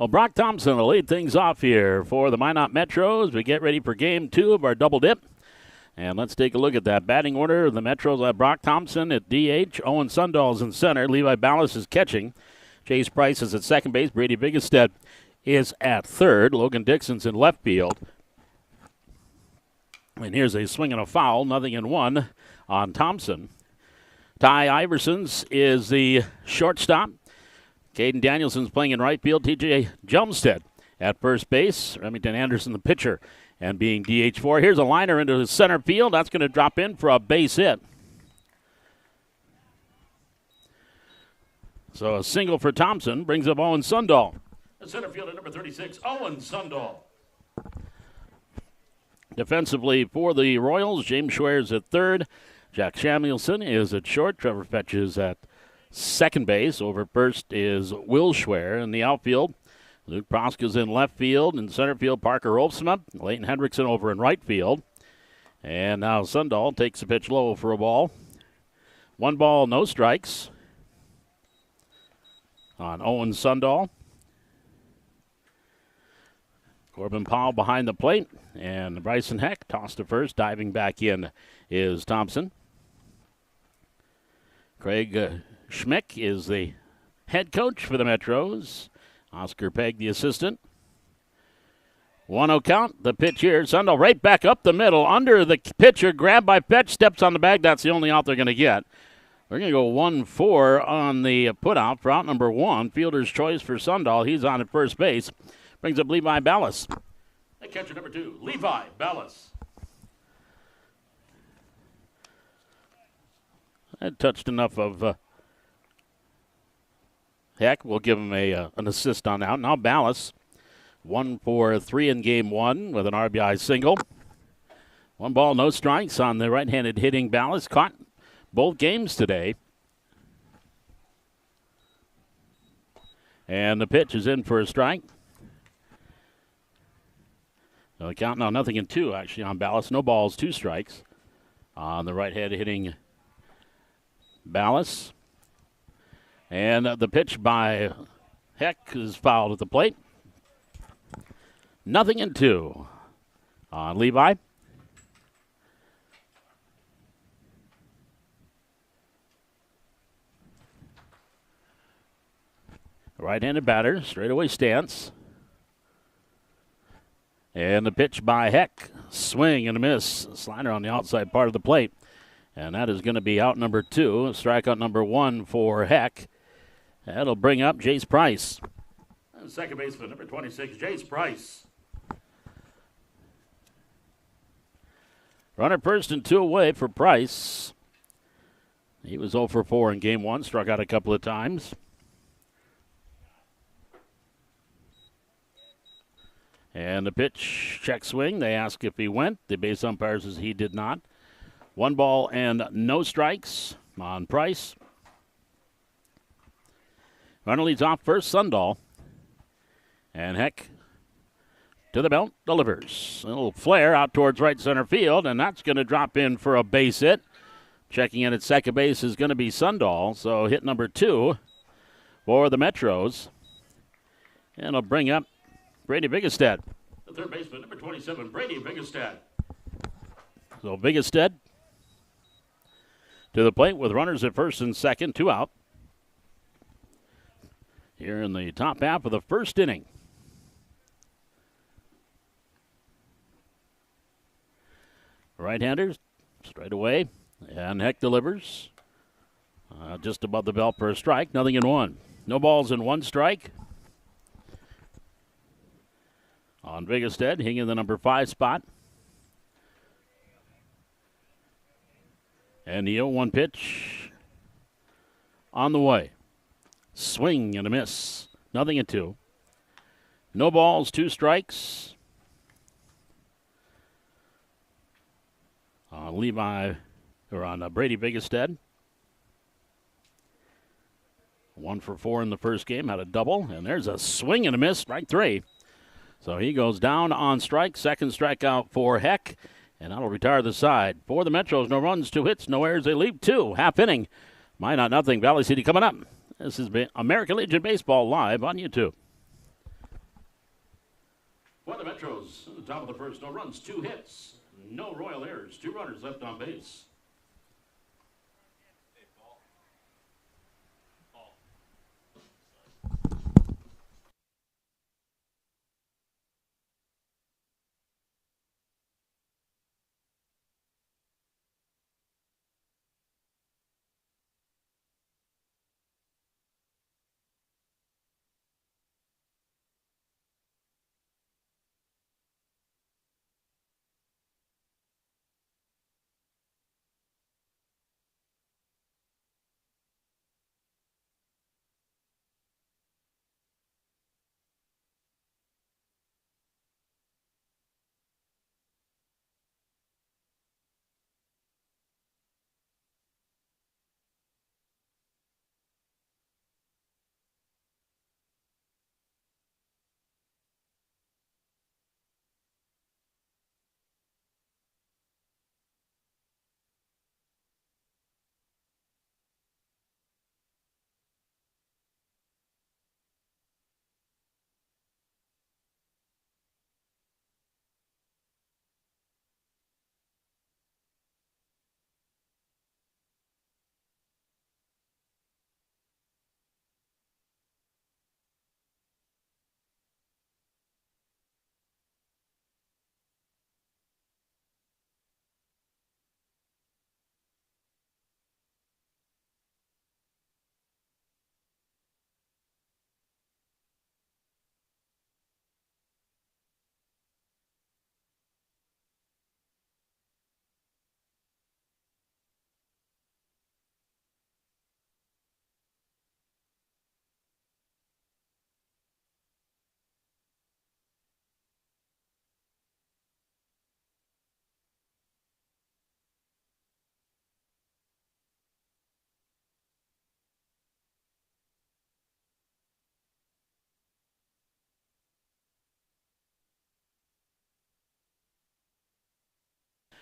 Well, Brock Thompson will lead things off here for the Minot Metros. We get ready for game 2 of our double dip. And let's take a look at that batting order. The Metros have Brock Thompson at DH. Owen Sundall's in center. Levi Ballas is catching. Chase Price is at second base. Brady Biggestead is at third. Logan Dixon's in left field. And here's a swing and a foul. 0-1 on Thompson. Ty Iversons is the shortstop. Caden Danielson's playing in right field. TJ Jelmstead at first base. Remington Anderson, the pitcher, and being DH4. Here's a liner into the center field. That's going to drop in for a base hit. So a single for Thompson brings up Owen Sundall. The center fielder, number 36, Owen Sundall. Defensively for the Royals, James Schweer's at third. Jack Samuelson is at short. Trevor Fetch is at second base. Over first is Will Schweer. In the outfield, Luke Proska's in left field. In center field, Parker Olfsma. Leighton Hendrickson over in right field. And now Sundall takes the pitch low for a ball. 1 ball, no strikes on Owen Sundall. Corbin Powell behind the plate. And Bryson Heck tossed to first. Diving back in is Thompson. Craig Schmick is the head coach for the Metros. Oscar Pegg, the assistant. 1-0 count. The pitch here. Sundall right back up the middle. Under the pitcher. Grabbed by Fetch. Steps on the bag. That's the only out they're going to get. We're going to go 1-4 on the put-out for out number 1. Fielder's choice for Sundall. He's on at first base. Brings up Levi Ballas. The catcher number 2, Levi Ballas. That touched enough of Heck. We'll give him an assist on out. Now Ballas, 1 for 3 in game 1 with an RBI single. 1 ball, no strikes on the right-handed hitting Ballas. Caught both games today. And the pitch is in for a strike. So the count now 0-2 actually on Ballas. No balls, 2 strikes on the right-handed hitting Ballas. And the pitch by Heck is fouled at the plate. 0-2 on Levi. Right-handed batter, straightaway stance. And the pitch by Heck. Swing and a miss. Slider on the outside part of the plate. And that is going to be out number 2. Strikeout number 1 for Heck. That'll bring up Jace Price. And second baseman, number 26, Jace Price. Runner first and 2 away for Price. He was 0 for 4 in game 1. Struck out a couple of times. And the pitch, check swing. They ask if he went. The base umpire says he did not. 1 ball and no strikes on Price. Runner leads off first, Sundall. And Heck to the belt, delivers. A little flare out towards right center field, and that's going to drop in for a base hit. Checking in at second base is going to be Sundall. So hit number 2 for the Metros. And it'll bring up Brady Biggestead. The third baseman, number 27, Brady Biggestead. So Biggestead to the plate with runners at first and second, 2 out. Here in the top half of the first inning. Right-handers straight away, and Heck delivers. Just above the belt for a strike, 0-1. No balls and 1 strike. On Biggestead, hitting in the number 5 spot. And the 0-1 pitch on the way. Swing and a miss. 0-2. No balls, 2 strikes. On Brady Biggestead. 1 for 4 in the first game, had a double. And there's a swing and a miss, strike 3. So he goes down on strike. Second strikeout for Heck. And that'll retire the side. For the Metros, no runs, 2 hits, no errors. They leave 2. Half inning. Minot nothing. Valley City coming up. This is American Legion Baseball live on YouTube. For the Metros, at the top of the first, no runs, 2 hits, no Royal errors, 2 runners left on base.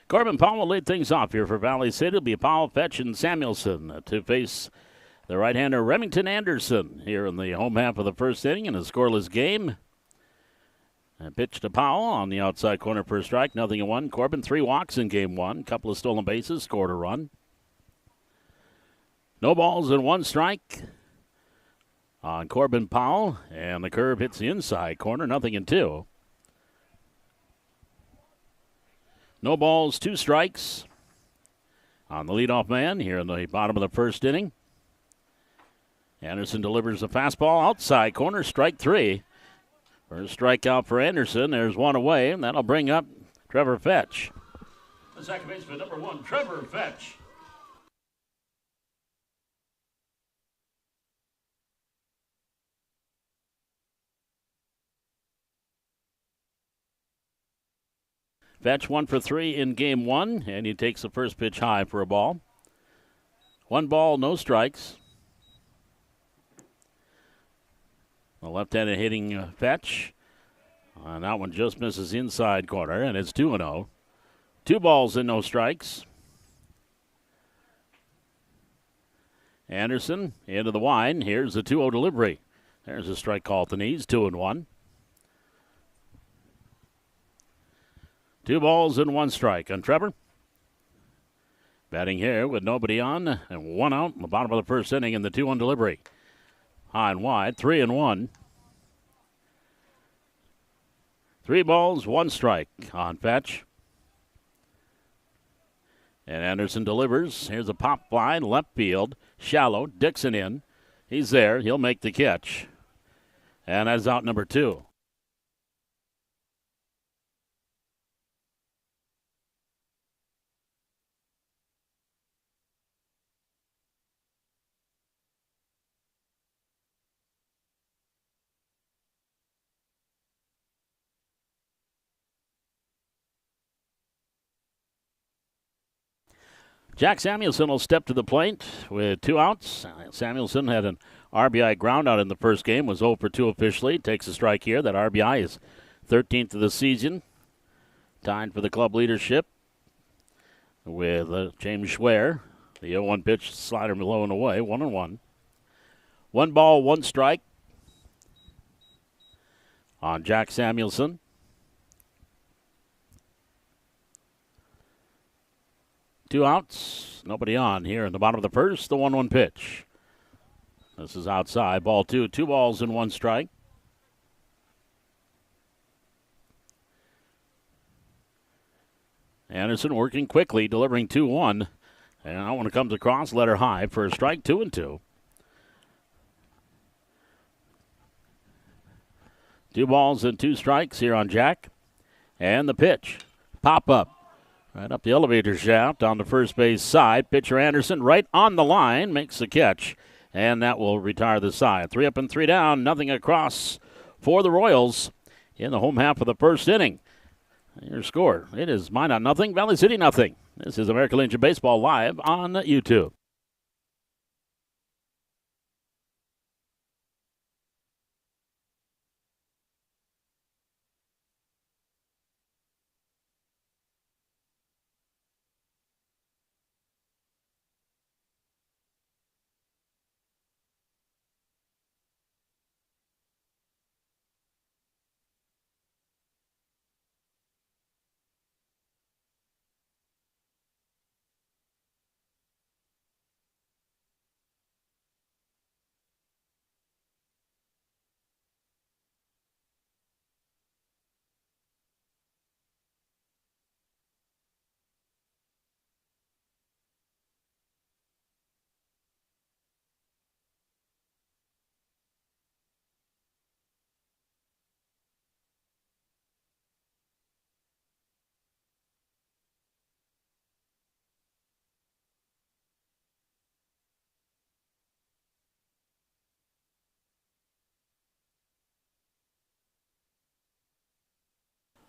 Corbin Powell will lead things off here for Valley City. It'll be Powell, Fetch, and Samuelson to face the right-hander Remington Anderson here in the home half of the first inning in a scoreless game. And pitch to Powell on the outside corner for a strike. 0-1. Corbin, 3 walks in game 1. Couple of stolen bases, scored a run. No balls and 1 strike on Corbin Powell. And the curve hits the inside corner. 0-2. No balls, 2 strikes on the leadoff man here in the bottom of the first inning. Anderson delivers a fastball outside corner, strike 3. First strikeout for Anderson. There's 1 away, and that'll bring up Trevor Fetch. The second baseman, number 1, Trevor Fetch. Fetch 1 for 3 in game 1, and he takes the first pitch high for a ball. 1 ball, no strikes. The left-handed hitting Fetch. And that one just misses inside corner, and it's 2-0. 2 balls and no strikes. Anderson into the wide. Here's the 2-0 delivery. There's a strike call at the knees, 2-1. 2 balls and 1 strike on Trevor. Batting here with nobody on and 1 out in the bottom of the first inning in the 2-1 delivery. High and wide, 3-1. 3 balls, 1 strike on Fetch. And Anderson delivers. Here's a pop fly, left field, shallow. Dixon in. He's there. He'll make the catch. And that's out number 2. Jack Samuelson will step to the plate with 2 outs. Samuelson had an RBI ground out in the first game, was 0 for 2 officially. Takes a strike here. That RBI is 13th of the season. Tied for the club leadership with James Schwer. The 0-1 pitch, slider low and away, 1-1. 1 ball, 1 strike on Jack Samuelson. 2 outs, nobody on here in the bottom of the first. The 1-1 pitch. This is outside. Ball 2. 2 balls and 1 strike. Anderson working quickly, delivering 2-1. And that one comes across, letter high for a strike, 2-2. 2 balls and 2 strikes here on Jack. And the pitch. Pop up. Right up the elevator shaft on the first base side. Pitcher Anderson right on the line makes the catch. And that will retire the side. 3 up and 3 down. Nothing across for the Royals in the home half of the first inning. Your score, it is Minot nothing, Valley City nothing. This is American Legion Baseball live on YouTube.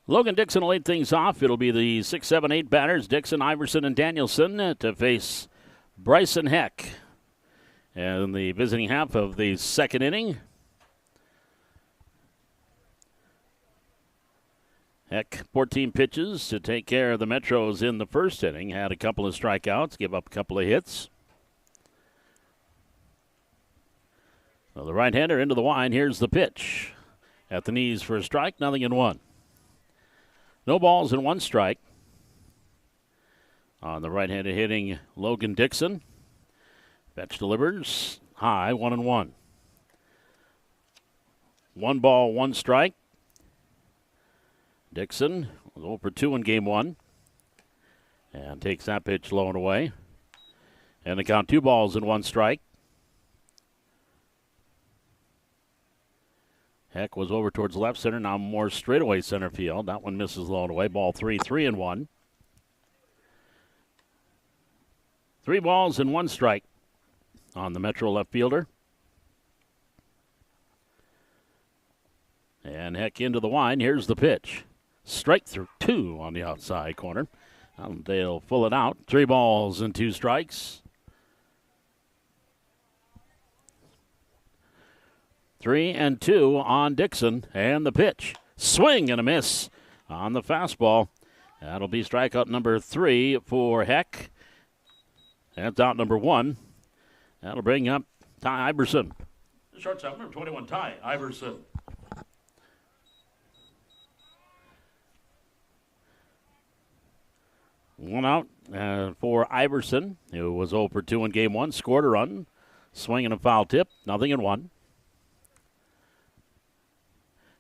Logan Dixon will lead things off. It'll be the 6, 7, 8 batters, Dixon, Iverson, and Danielson to face Bryson Heck. And the visiting half of the second inning. Heck, 14 pitches to take care of the Metros in the first inning. Had a couple of strikeouts, give up a couple of hits. So the right-hander into the line. Here's the pitch. At the knees for a strike, 0-1. No balls and 1 strike. On the right-handed hitting Logan Dixon. Pitch delivers high, 1-1. 1 ball, 1 strike. Dixon was 0 for 2 in game 1. And takes that pitch low and away. And the count 2 balls and 1 strike. Heck was over towards left center, now more straightaway center field. That one misses low and away. Ball 3, 3-1. 3 balls and 1 strike on the Metro left fielder. And Heck into the line. Here's the pitch. Strike through 2 on the outside corner. They'll pull it out. 3 balls and 2 strikes. 3-2 on Dixon, and the pitch. Swing and a miss on the fastball. That'll be strikeout number 3 for Heck. That's out number 1. That'll bring up Ty Iverson. Shortstop number 21, Ty Iverson. One out for Iverson, who was 0 for 2 in game 1. Scored a run. Swing and a foul tip. 0-1.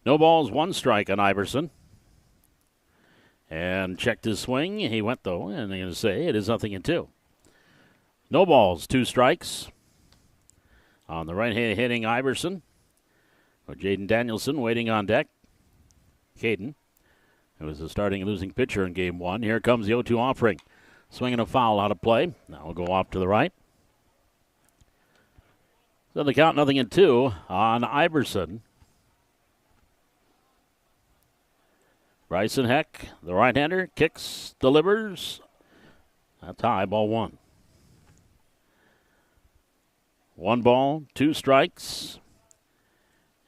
No balls, 1 strike on Iverson. And checked his swing. He went, though, and I'm going to say it is 0-2. No balls, 2 strikes. On the right hand hitting Iverson. Jaden Danielson waiting on deck. Caden, who was the starting losing pitcher in game 1. Here comes the 0-2 offering. Swinging a foul out of play. Now we'll go off to the right. So the count 0-2 on Iverson. Bryson Heck, the right-hander, kicks, delivers. That's high, ball 1. 1 ball, 2 strikes.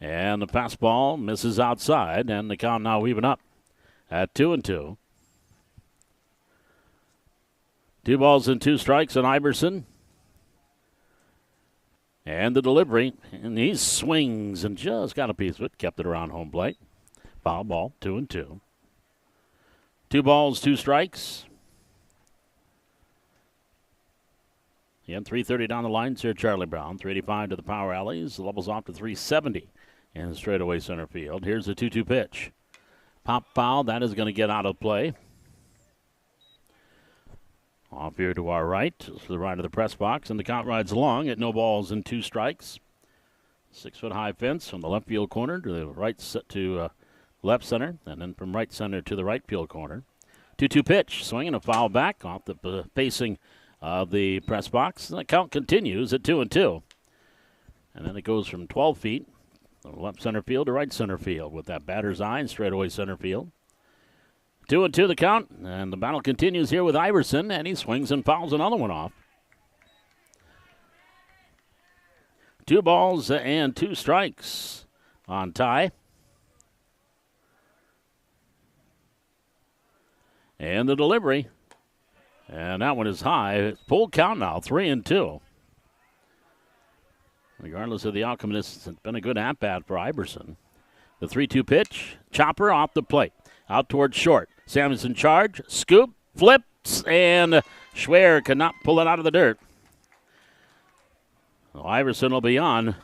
And the fastball misses outside, and the count now even up at 2-2. 2 balls and 2 strikes on Iverson. And the delivery, and he swings and just got a piece of it, kept it around home plate. Foul ball, 2-2. 2 balls, 2 strikes. And 330 down the lines here, Charlie Brown. 385 to the power alleys. The level's off to 370 in straightaway center field. Here's the 2-2 pitch. Pop foul. That is going to get out of play. Off here to our right, to the right of the press box, and the count rides along at no balls and 2 strikes. 6-foot-high fence from the left field corner to the right to left center, and then from right center to the right field corner. 2-2 pitch, swinging a foul back off the facing of the press box. And the count continues at 2-2. And then it goes from 12 feet, left center field to right center field with that batter's eye and straightaway center field. 2-2 the count, and the battle continues here with Iverson, and he swings and fouls another one off. 2 balls and 2 strikes on Ty. And the delivery, and that one is high. It's full count now, 3-2. Regardless of the outcome, this has been a good at-bat for Iverson. The 3-2 pitch, chopper off the plate, out towards short. Samuelson charge, scoop, flips, and Schwer cannot pull it out of the dirt. Well, Iverson will be on.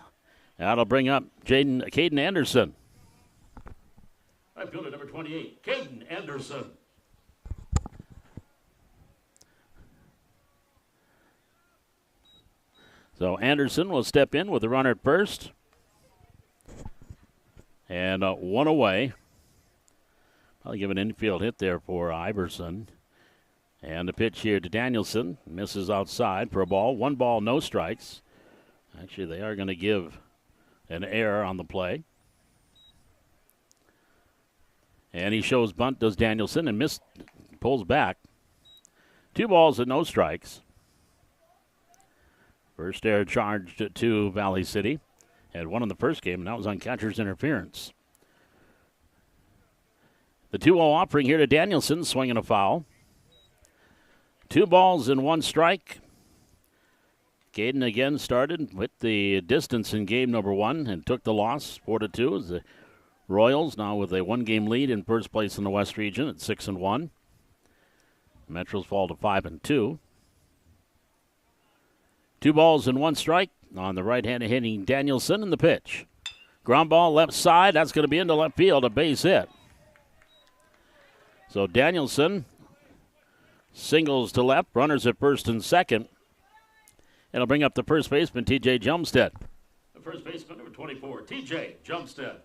That'll bring up Caden Anderson. Right fielder number 28, Caden Anderson. So Anderson will step in with the runner at first. And 1 away. Probably give an infield hit there for Iverson. And the pitch here to Danielson. Misses outside for a ball. 1 ball, no strikes. Actually, they are going to give an error on the play. And he shows bunt, does Danielson, and pulls back. 2 balls and no strikes. First error charged to Valley City. Had 1 in the first game, and that was on catcher's interference. The 2-0 offering here to Danielson, swinging a foul. 2 balls and 1 strike. Caden again started with the distance in game number 1 and took the loss 4-2 as the Royals now with a 1-game lead in first place in the West region at 6-1. Metros fall to 5-2. 2 balls and 1 strike on the right-hand hitting Danielson in the pitch. Ground ball left side, that's going to be into left field, a base hit. So Danielson singles to left, runners at first and second. It'll bring up the first baseman, T.J. Jumstead. The first baseman, number 24, T.J. Jumstead.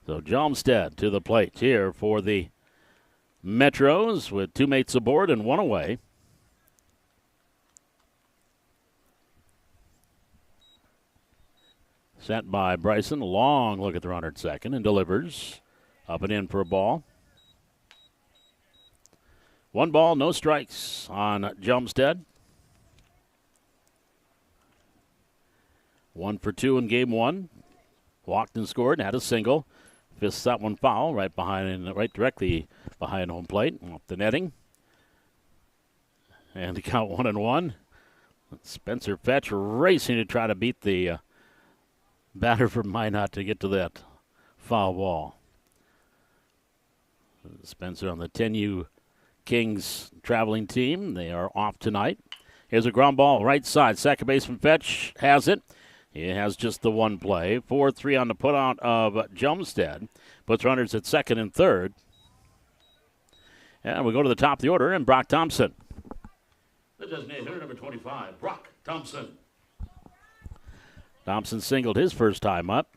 So Jumstead to the plate here for the Metros with 2 mates aboard and 1 away. Sent by Bryson. A long look at the runner at second and delivers. Up and in for a ball. 1 ball, no strikes on Jumstead. 1 for 2 in game 1. Walked and scored and had a single. Fists that one foul right directly behind home plate, off the netting. And to count 1-1. Spencer Fetch racing to try to beat the batter from Minot to get to that foul ball. Spencer on the 10U Kings traveling team. They are off tonight. Here's a ground ball right side. Second baseman Fetch has it. He has just the 1 play. 4-3 on the putout of Jumstead. Puts runners at second and third. And we go to the top of the order, and Brock Thompson. The designated hitter, number 25, Brock Thompson. Thompson singled his first time up.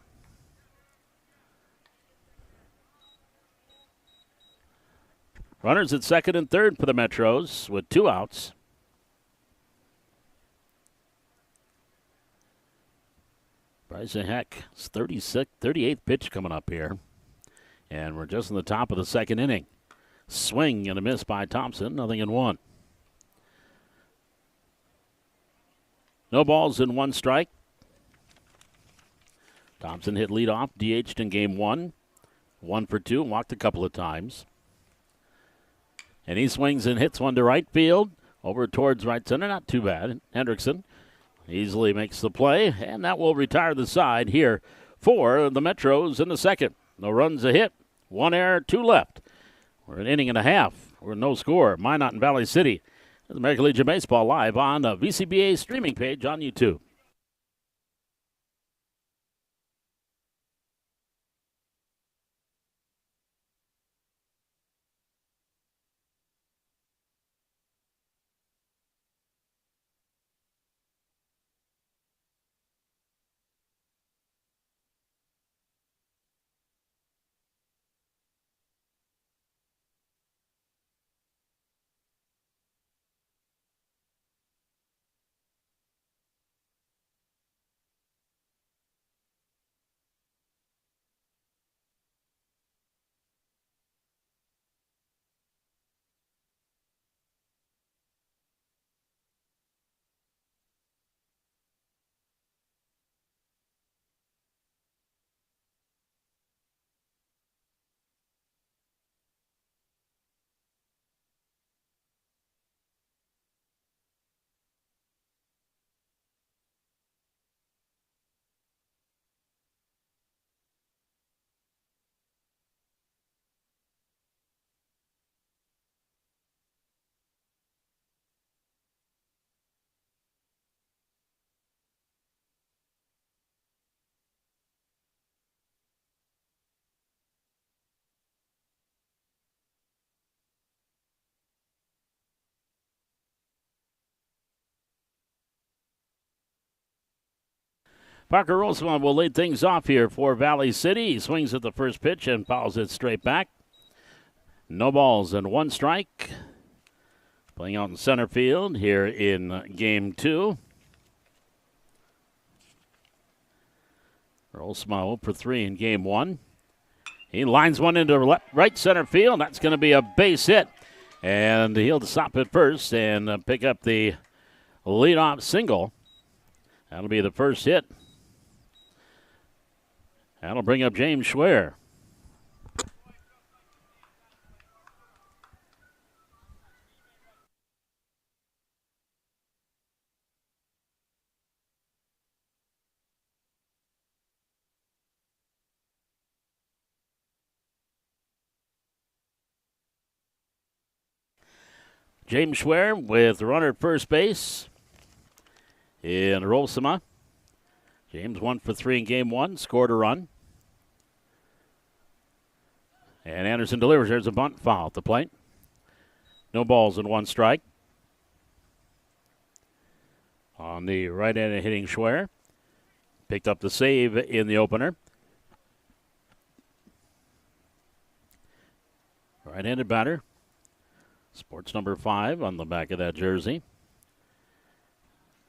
Runners at second and third for the Metros with 2 outs. Bryson Heck's 38th pitch coming up here. And we're just in the top of the second inning. Swing and a miss by Thompson, 0-1. No balls and 1 strike. Thompson hit leadoff, DH'd in game 1. 1 for 2, walked a couple of times. And he swings and hits one to right field, over towards right center. Not too bad. Hendrickson easily makes the play, and that will retire the side here for the Metros in the second. No runs, a hit, 1 error, 2 left. We're an inning and a half. We're no score. Minot and Valley City. The American Legion Baseball live on the VCBA streaming page on YouTube. Parker Rosemont will lead things off here for Valley City. He swings at the first pitch and fouls it straight back. No balls and one strike. Playing out in center field here in game 2. Rosemont 0 for 3 in game 1. He lines one into right center field. That's going to be a base hit. And he'll stop at first and pick up the leadoff single. That'll be the first hit. That'll bring up James Schwer. James Schwer with the runner at first base in Rosema. James 1 for 3 in game 1, scored a run. And Anderson delivers. There's a bunt, foul at the plate. No balls and one strike. On the right end of hitting Schwer. Picked up the save in the opener. Right-handed batter. Sports number 5 on the back of that jersey.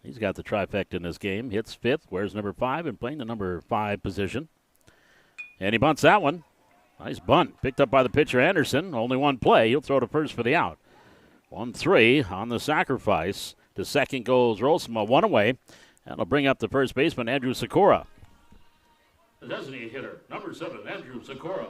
He's got the trifecta in this game. Hits 5th, wears number 5, and playing the number 5 position. And he bunts that one. Nice bunt. Picked up by the pitcher, Anderson. Only one play. He'll throw to first for the out. 1-3 on the sacrifice. To second goes Rosema, one away. That'll bring up the first baseman, Andrew Sikora. The designated hitter, number 7, Andrew Sikora.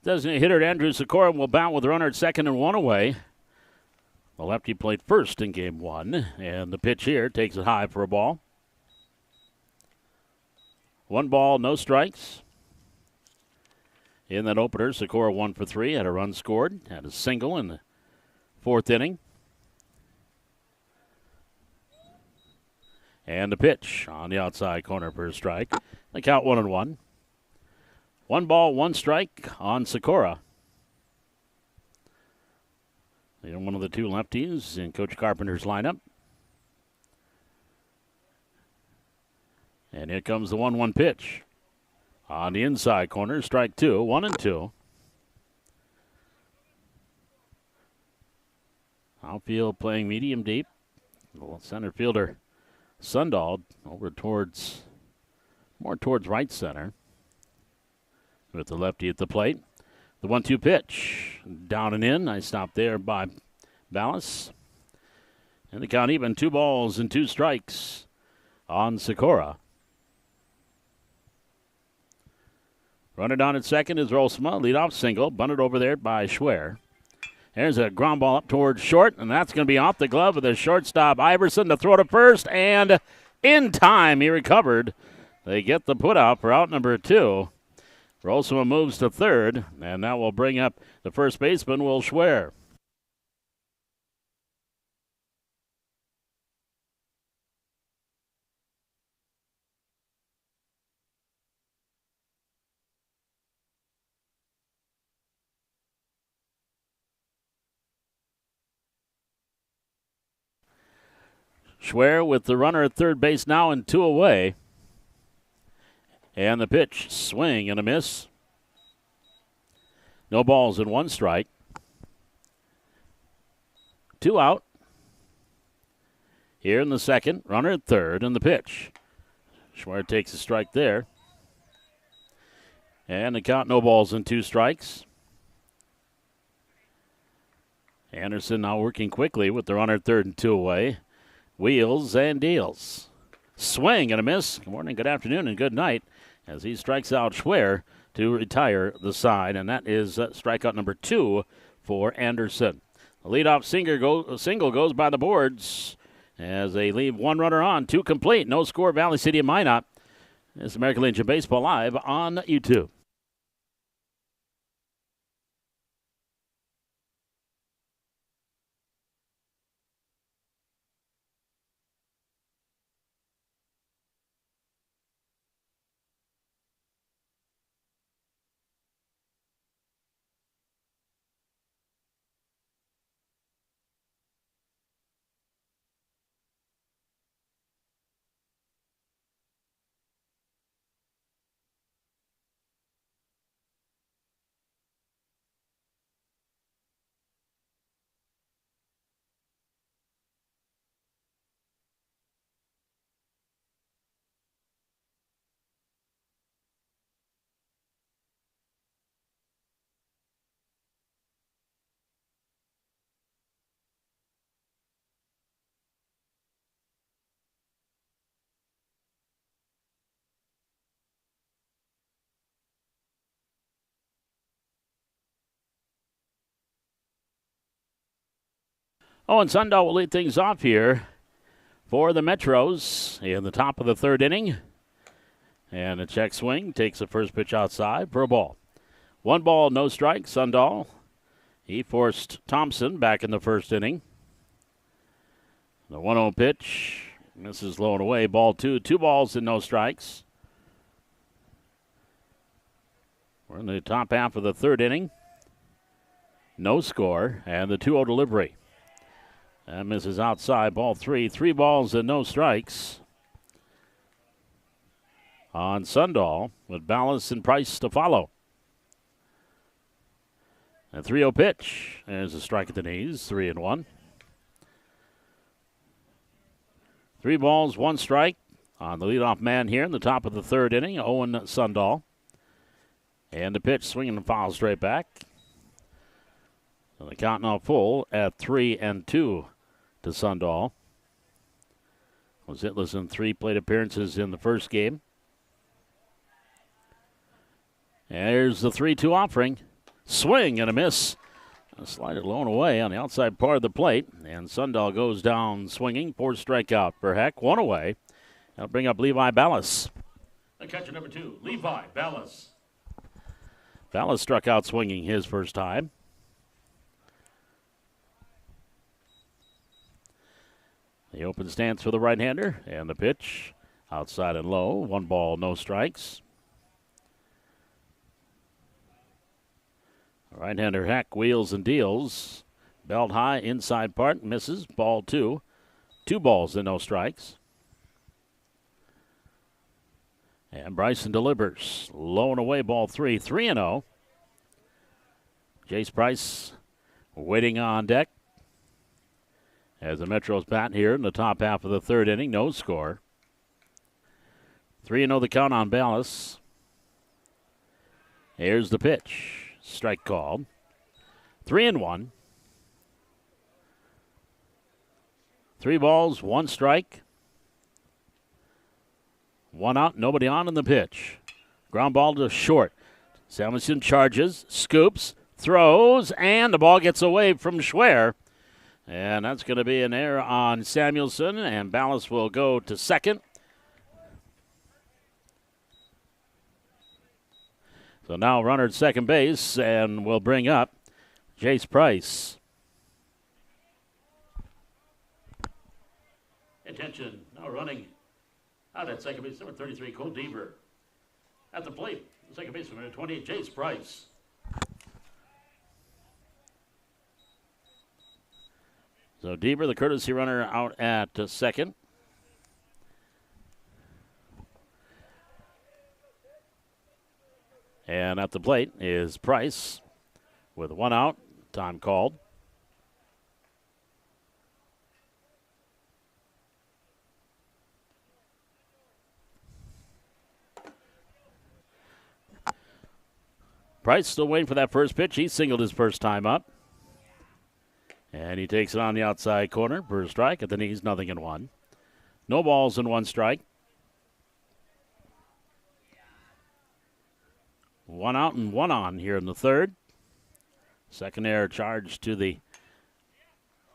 Designated hitter Andrew Sikora will bat with a runner at second and one away. The lefty played first in game 1, and the pitch here takes it high for a ball. 1 ball, no strikes. In that opener, Sikora 1 for 3, had a run scored, had a single in the 4th inning. And the pitch on the outside corner for a strike. The count 1-1. 1 ball, 1 strike on Sikora. And one of the 2 lefties in Coach Carpenter's lineup. And here comes the 1-1 pitch. On the inside corner, strike 2, 1-2. Outfield playing medium deep. Center fielder Sundahl over towards, more towards right center. With the lefty at the plate. The 1-2 pitch. Down and in. Nice stop there by Ballas. And the count even, 2 balls and 2 strikes on Sikora. Runner down at second is Rosema. Leadoff single. Bunted over there by Schwer. There's a ground ball up towards short, and that's going to be off the glove of the shortstop Iverson to throw to first, and in time he recovered. They get the put out for out number 2. Rosema moves to third, and that will bring up the first baseman, Will Schwer. Schwer with the runner at third base now and 2 away. And the pitch, swing and a miss. No balls and 1 strike. 2 out. Here in the second, runner at third, and the pitch. Schwer takes a strike there. And the count, no balls and 2 strikes. Anderson now working quickly with the runner at third and 2 away. Wheels and deals. Swing and a miss. Good morning, good afternoon, and good night as he strikes out Schwer to retire the side, and that is strikeout number 2 for Anderson. The leadoff single goes by the boards as they leave 1 runner on, 2 complete. No score, Valley City and Minot. This is American Legion Baseball live on YouTube. Oh, and Sundahl will lead things off here for the Metros in the top of the 3rd inning. And a check swing takes the first pitch outside for a ball. 1 ball, no strike. Sundahl, he forced Thompson back in the 1st inning. The 1-0 pitch misses low and away. Ball 2, 2 balls and no strikes. We're in the top half of the 3rd inning. No score, and the 2-0 delivery. That misses outside, ball 3. 3 balls and no strikes on Sundahl with Ballas and Price to follow. A 3-0 pitch. There's a strike at the knees, 3-1. 3 balls, 1 strike on the leadoff man here in the top of the 3rd inning, Owen Sundahl. And the pitch swinging and foul straight back. So the count now full at 3-2 to Sundahl. Was hitless in 3 plate appearances in the first game. And there's the 3-2 offering. Swing and a miss. A slider low and away on the outside part of the plate. And Sundahl goes down swinging. 4th strikeout for Heck. 1 away. That'll bring up Levi Ballas. The catcher number 2, Levi Ballas. Ballas struck out swinging his first time. The open stance for the right-hander, and the pitch outside and low. 1 ball, no strikes. Right-hander Heck wheels and deals. Belt high, inside part, misses. Ball 2. 2 balls and no strikes. And Bryson delivers. Low and away, ball 3. 3-0. Jace Price waiting on deck. As the Metros bat here in the top half of the 3rd inning, no score. 3-0 the count on Ballas. Here's the pitch. Strike called. 3-1. 3 balls, 1 strike. 1 out, nobody on in the pitch. Ground ball to short. Samuelson charges, scoops, throws, and the ball gets away from Schwer. And that's going to be an error on Samuelson, and Ballas will go to second. So now runner at second base, and we'll bring up Jace Price. Attention, now running out at second base, number 33, Cole Deaver. At the plate, second baseman, number 28, Jace Price. So Deaver, the courtesy runner, out at second. And at the plate is Price with one out, time called. Price still waiting for that first pitch. He singled his first time up. And he takes it on the outside corner for a strike. At the knees, 0-1. No balls and one strike. One out and one on here in the third. Second error charge to the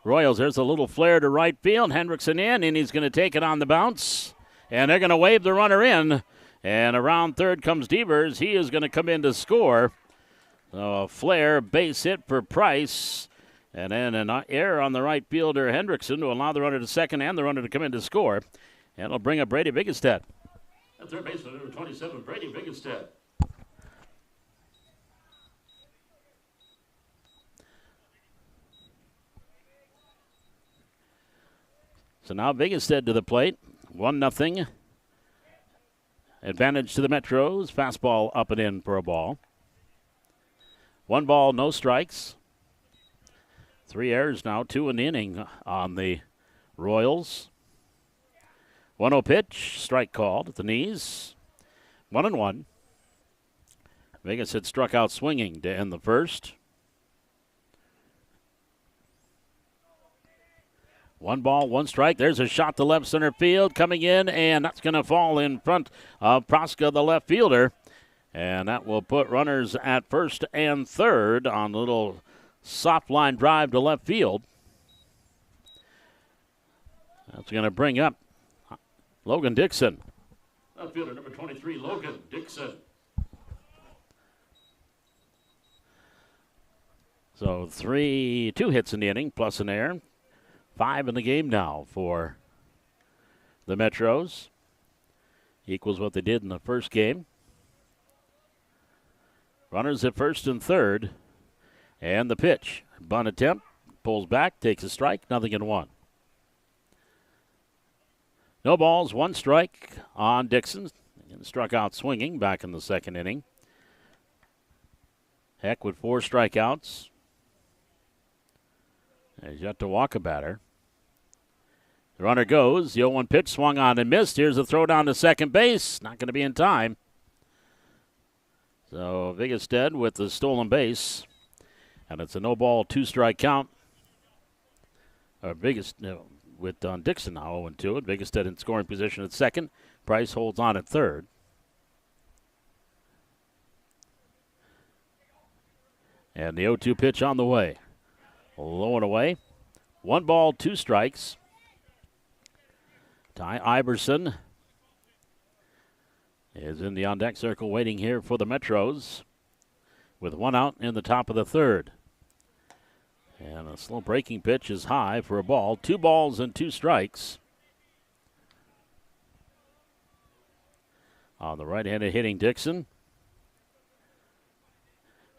Royals. There's a little flare to right field. Hendrickson in, and he's going to take it on the bounce. And they're going to wave the runner in. And around third comes Devers. He is going to come in to score. So a flare base hit for Price. And then an error on the right fielder, Hendrickson, to allow the runner to second and the runner to come in to score. And it'll bring up Brady Biggenstedt. At third baseman, number 27, Brady Biggenstedt. So now Biggenstedt to the plate. 1-0. Advantage to the Metros. Fastball up and in for a ball. 1 ball, no strikes. 3 errors now, 2 in the inning on the Royals. 1-0 pitch, strike called at the knees. 1-1. Vegas had struck out swinging to end the first. 1 ball, 1 strike. There's a shot to left center field coming in, and that's going to fall in front of Proska, the left fielder. And that will put runners at first and third on a little soft line drive to left field. That's going to bring up Logan Dixon. Outfielder number 23, Logan Dixon. So 2 hits in the inning, plus an error. 5 in the game now for the Metros. Equals what they did in the first game. Runners at first and third. And the pitch. Bunt attempt. Pulls back. Takes a strike. 0-1. No balls. 1 strike on Dixon. And struck out swinging back in the second inning. Heck with 4 strikeouts. He's yet to walk a batter. The runner goes. The 0-1 pitch swung on and missed. Here's a throw down to second base. Not going to be in time. So Biggenstedt with the stolen base. And it's a no ball, 2 strike count. With Dixon now 0-2. And Biggenstedt in scoring position at second. Price holds on at third. And the 0-2 pitch on the way. Low and away. 1 ball, 2 strikes. Ty Iverson is in the on-deck circle waiting here for the Metros with 1 out in the top of the third. And a slow breaking pitch is high for a ball. 2 balls and 2 strikes. On the right-handed hitting Dixon.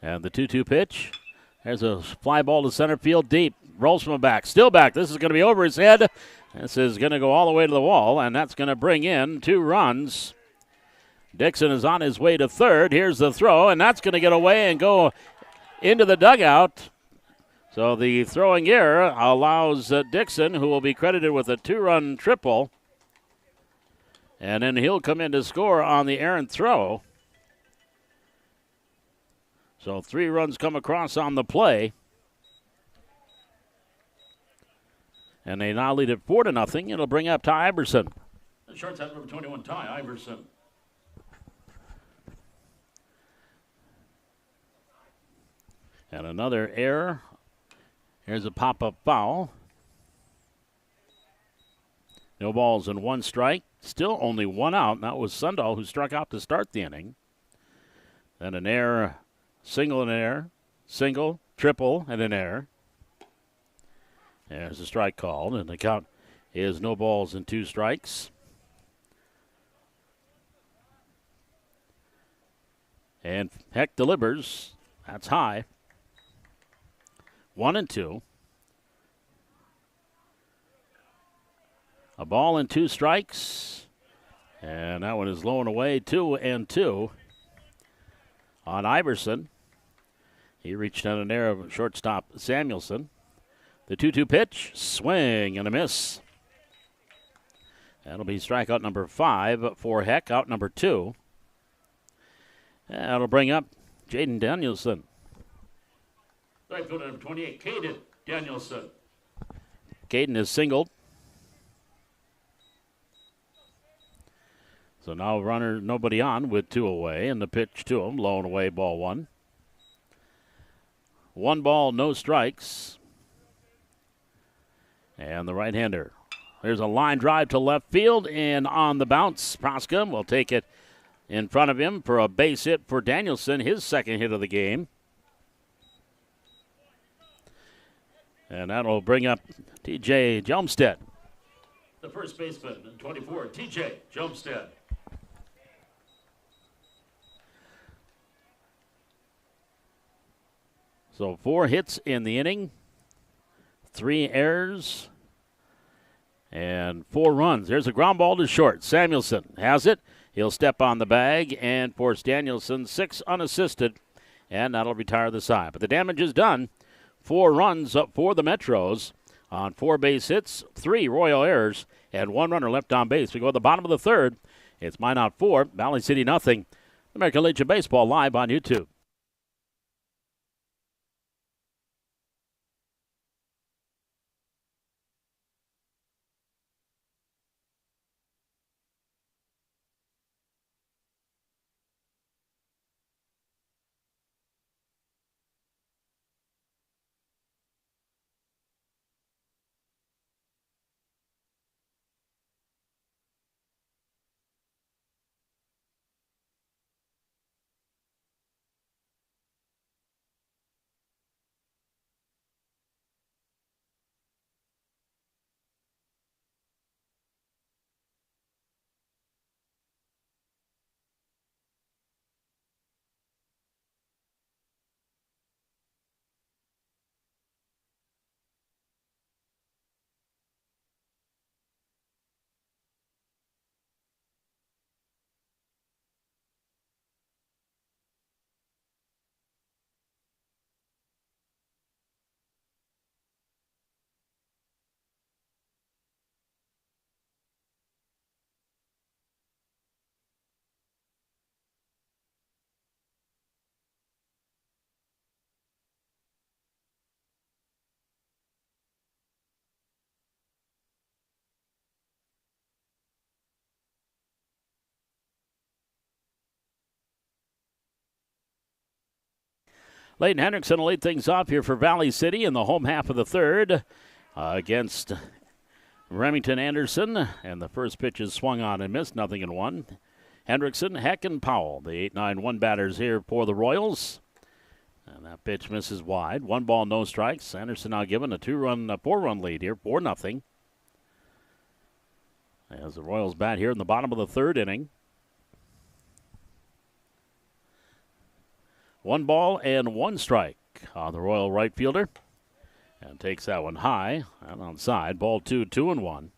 And the 2-2 pitch. There's a fly ball to center field deep. Rolls from a back. Still back. This is going to be over his head. This is going to go all the way to the wall, and that's going to bring in 2 runs. Dixon is on his way to third. Here's the throw, and that's going to get away and go into the dugout. So the throwing error allows Dixon, who will be credited with a 2-run triple. And then he'll come in to score on the errant throw. So 3 runs come across on the play. And they now lead it 4-0. It'll bring up Ty Iverson. The shortstop number 21, Ty Iverson. And another error. Here's a pop-up foul. No balls and one strike. Still only one out. That was Sundahl who struck out to start the inning. Then an error, single and an error, single, triple, and an error. There's a strike called, and the count is no balls and two strikes. And Heck delivers. That's high. 1-2. A ball and two strikes. And that one is low and away, 2-2 on Iverson. He reached on an error of shortstop Samuelson. The 2-2 pitch, swing and a miss. That'll be strikeout number 5 for Heck, out number 2. That'll bring up Jaden Danielson. Right fielder number 28, Caden Danielson. Caden is singled. So now runner nobody on with 2 away, and the pitch to him, low and away, ball 1. 1 ball, no strikes. And the right-hander. There's a line drive to left field, and on the bounce, Proska will take it in front of him for a base hit for Danielson, his second hit of the game. And that'll bring up T.J. Jelmstead. The first baseman, 24, T.J. Jelmstead. So 4 hits in the inning, 3 errors, and 4 runs. There's a ground ball to short. Samuelson has it. He'll step on the bag and force Danielson 6 unassisted, and that'll retire the side. But the damage is done. 4 runs up for the Metros on 4 base hits, 3 Royal errors, and 1 runner left on base. We go to the bottom of the third. It's Minot 4, Valley City nothing. American Legion Baseball live on YouTube. Leighton Hendrickson will lead things off here for Valley City in the home half of the third against Remington Anderson. And the first pitch is swung on and missed, 0-1. Hendrickson, Heck, and Powell, the 8-9-1 batters here for the Royals. And that pitch misses wide. 1 ball, no strikes. Anderson now given a 4-run lead here, 4-0. As the Royals bat here in the bottom of the third inning. 1 ball and 1 strike on the Royal right fielder. And takes that one high and onside. Ball 2, 2-1.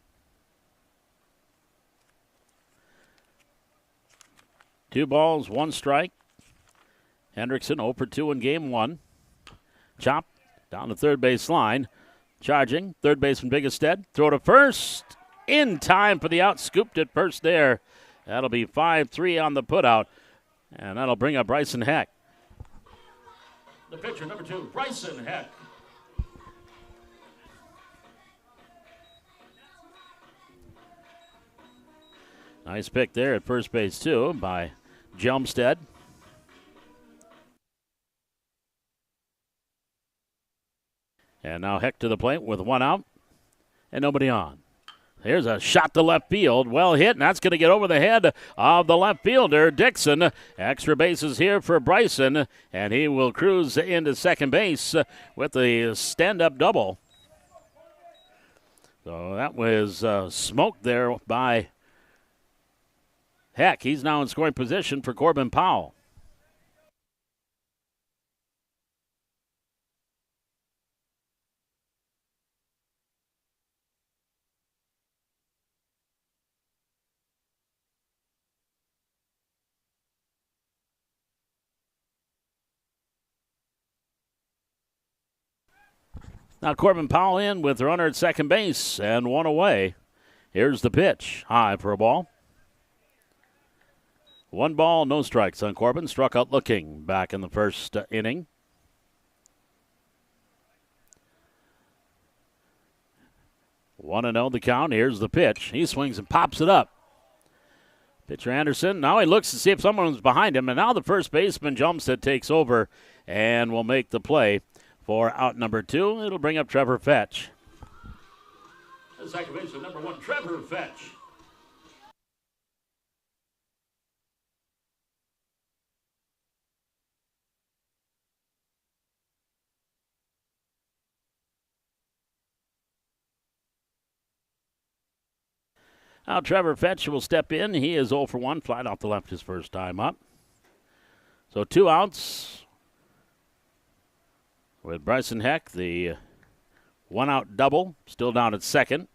2 balls, 1 strike. Hendrickson 0 for 2 in game 1. Chop down the third base line. Charging, third baseman Biggestead. Throw to first. In time for the out. Scooped at first there. That'll be 5-3 on the putout. And that'll bring up Bryson Heck. The pitcher, number 2, Bryson Heck. Nice pick there at first base, too, by Jelmstead. And now Heck to the plate with one out and nobody on. Here's a shot to left field. Well hit, and that's going to get over the head of the left fielder, Dixon. Extra bases here for Bryson, and he will cruise into second base with the stand-up double. So that was smoked there by Heck. He's now in scoring position for Corbin Powell. Now Corbin Powell in with the runner at second base and one away. Here's the pitch. High for a ball. 1 ball, no strikes on Corbin. Struck out looking back in the first inning. One and 0 the count. Here's the pitch. He swings and pops it up. Pitcher Anderson. Now he looks to see if someone's behind him, and now the first baseman Jumstead takes over and will make the play for out number 2. It'll bring up Trevor Fetch. The second baseman, number 1, Trevor Fetch. Now Trevor Fetch will step in. He is 0 for 1, flat off the left his first time up. So 2 outs with Bryson Heck, the 1-out double, still down at second.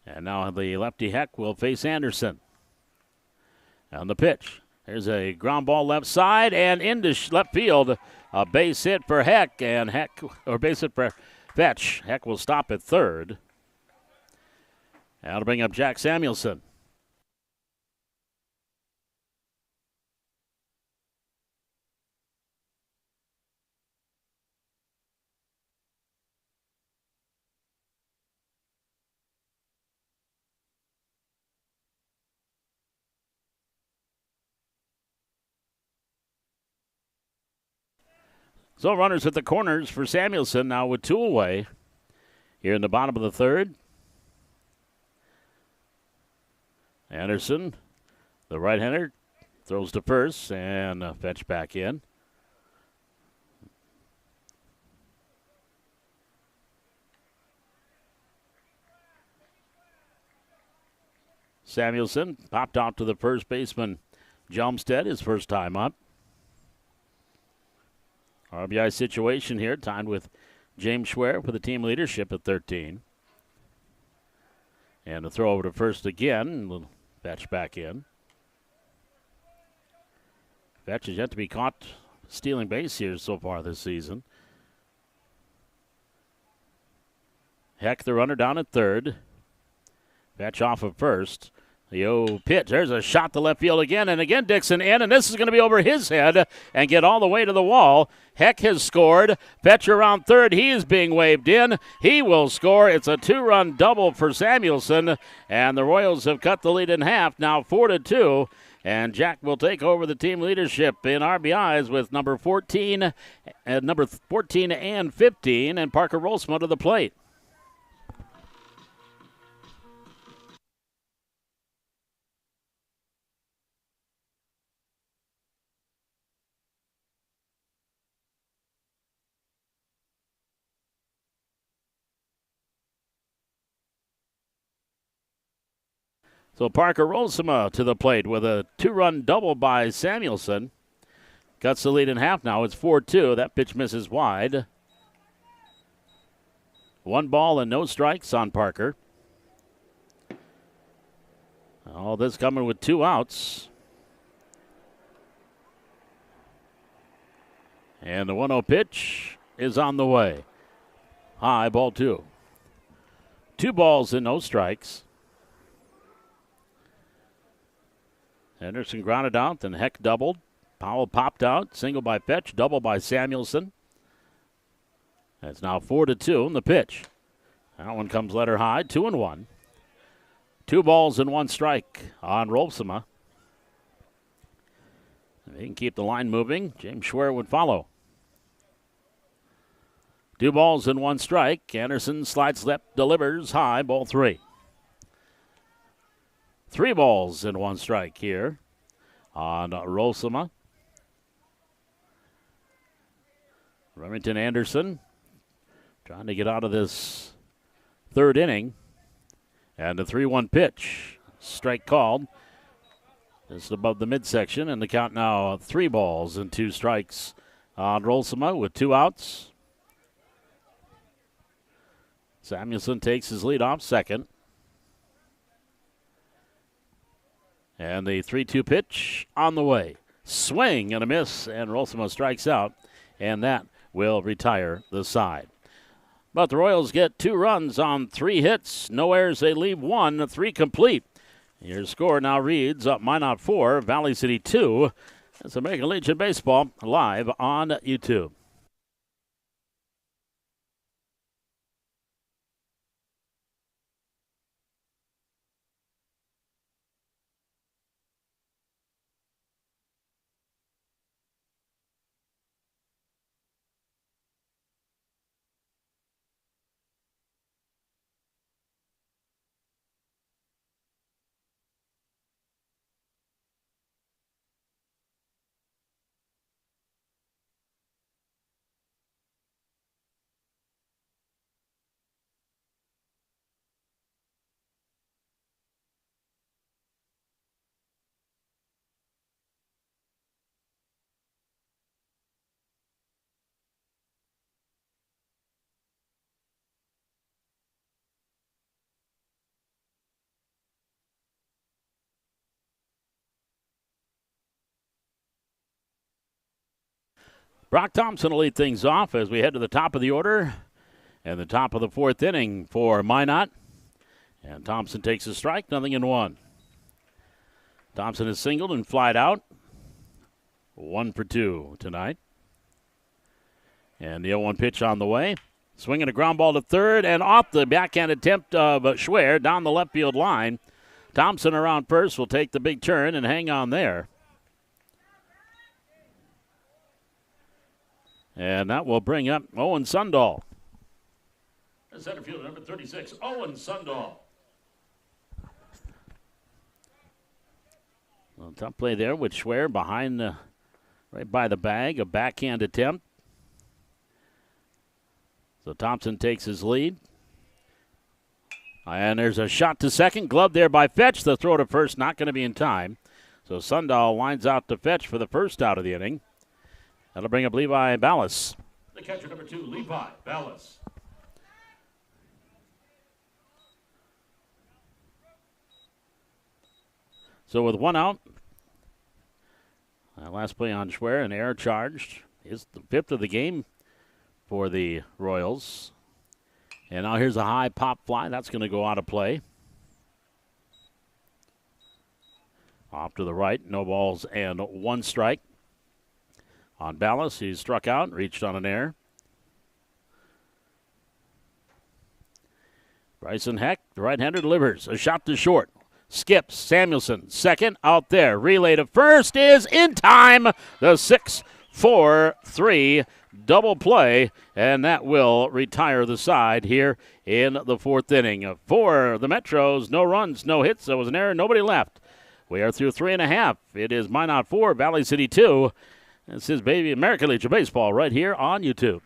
And now the lefty Heck will face Anderson. On the pitch, there's a ground ball left side and into left field. A base hit for Heck, and base hit for Fetch. Heck will stop at third. That'll bring up Jack Samuelson. So runners at the corners for Samuelson now with 2 away here in the bottom of the third. Anderson, the right-hander, throws to first and Fetch back in. Samuelson popped out to the first baseman, Jumstead, his first time up. RBI situation here, tied with James Schwer for the team leadership at 13. And a throw over to first again. Fetch back in. Fetch has yet to be caught stealing base here so far this season. Heck, the runner down at third. Fetch off of first. The pitch. There's a shot to left field again, and again Dixon in, and this is going to be over his head and get all the way to the wall. Heck has scored. Fetch around third. He is being waved in. He will score. It's a 2-run double for Samuelson, and the Royals have cut the lead in half, now 4-2, and Jack will take over the team leadership in RBIs with number 14 and 15, and Parker Rolsma to the plate. So Parker Rolsma to the plate with a 2-run double by Samuelson. Cuts the lead in half now. It's 4-2. That pitch misses wide. 1 ball and no strikes on Parker. All this coming with 2 outs. And the 1-0 pitch is on the way. High, ball 2. 2 balls and no strikes. Henderson grounded out, then Heck doubled. Powell popped out, single by Fetch, double by Samuelson. It's now 4-2 in the pitch. That one comes letter high, 2-1. 2 balls and 1 strike on Rolsma. If he can keep the line moving, James Schwer would follow. 2 balls and 1 strike. Anderson slides left, delivers high, ball 3. 3 balls and 1 strike here on Rosema. Remington Anderson trying to get out of this 3rd inning. And the 3-1 pitch. Strike called. Just above the midsection. And the count now 3 balls and 2 strikes on Rosema with 2 outs. Samuelson takes his lead off second. And the 3-2 pitch on the way. Swing and a miss, and Rosema strikes out. And that will retire the side. But the Royals get 2 runs on 3 hits. No errors, they leave 1, 3 complete. Your score now reads Minot 4, Valley City 2. It's American Legion Baseball live on YouTube. Brock Thompson will lead things off as we head to the top of the order and the top of the 4th inning for Minot. And Thompson takes a strike, 0-1. Thompson is singled and flied out. 1 for 2 tonight. And the 0-1 pitch on the way. Swinging a ground ball to third and off the backhand attempt of Schwer down the left field line. Thompson around first will take the big turn and hang on there. And that will bring up Owen Sundahl. Center fielder number 36, Owen Sundahl. Well, tough play there with Schwer behind right by the bag, a backhand attempt. So Thompson takes his lead. And there's a shot to second, glove there by Fetch. The throw to first not going to be in time. So Sundahl lines out to Fetch for the first out of the inning. That'll bring up Levi Ballas. The catcher number 2, Levi Ballas. So with 1 out, last play on Schwer, an error charged. Is the 5th of the game for the Royals. And now here's a high pop fly. That's going to go out of play. Off to the right, no balls and 1 strike. On Ballas, he struck out, reached on an error. Bryson Heck, the right-hander, delivers. A shot to short. Skips. Samuelson, second, out there. Relay to first is in time. The 6-4-3 double play, and that will retire the side here in the 4th inning. For the Metros, no runs, no hits. There was an error, nobody left. We are through 3.5. It is Minot 4, Valley City 2. This is Baby American Legion Baseball right here on YouTube.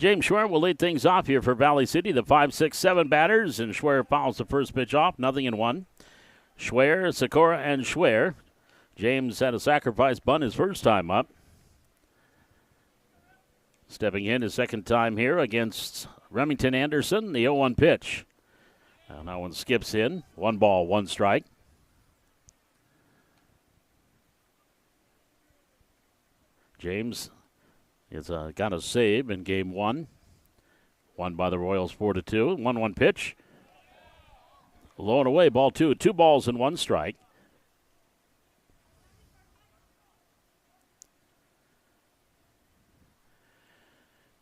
James Schwer will lead things off here for Valley City. The 5-6-7 batters, and Schwer fouls the first pitch off. 0-1. Schwer, Sikora, and Schwer. James had a sacrifice bunt his first time up. Stepping in his second time here against Remington Anderson, the 0-1 pitch. And that one skips in. 1 ball, 1 strike. James has got a save in game 1. Won by the Royals 4-2. 1-1 pitch. Low and away, ball 2. 2 balls and 1 strike.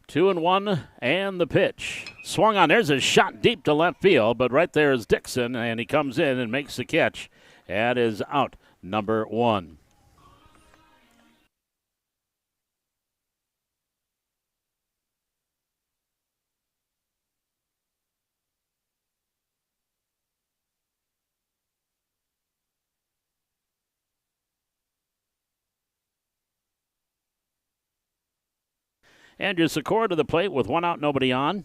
Two and 1, and the pitch. Swung on. There's a shot deep to left field, but right there is Dixon, and he comes in and makes the catch. That is out, number 1. Andrew Sikora to the plate with 1 out, nobody on.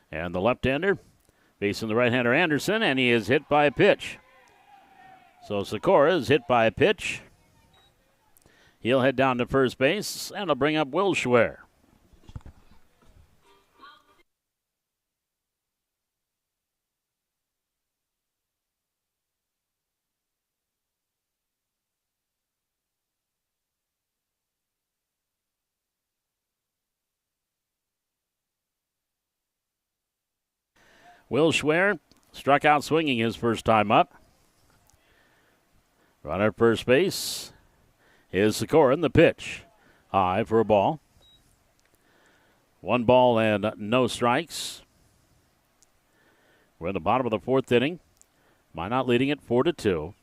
And the left-hander facing the right-hander Anderson, and he is hit by a pitch. So Sikora is hit by a pitch. He'll head down to first base, and he'll bring up Will Schwer. Will Schwer struck out swinging his first time up. Runner at first base is Sikora in the pitch. High for a ball. 1 ball and no strikes. We're in the bottom of the 4th inning. Minot leading it 4-2.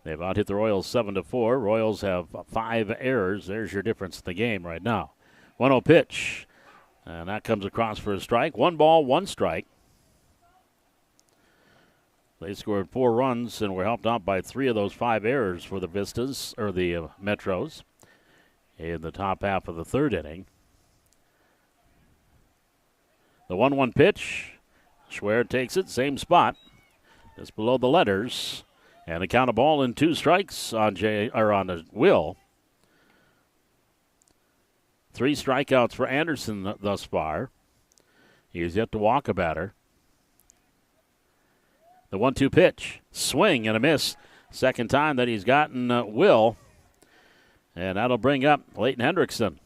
They've out hit the Royals 7-4. Royals have 5 errors. There's your difference in the game right now. 1-0 pitch. And that comes across for a strike. 1 ball, 1 strike. They scored 4 runs and were helped out by 3 of those 5 errors for the Vistas, or the Metros, in the top half of the 3rd inning. The 1-1 pitch. Schwer takes it, same spot, just below the letters. And a count of ball and 2 strikes on Will. 3 strikeouts for Anderson thus far. He has yet to walk a batter. The 1-2 pitch. Swing and a miss. Second time that he's gotten Will. And that'll bring up Leighton Hendrickson.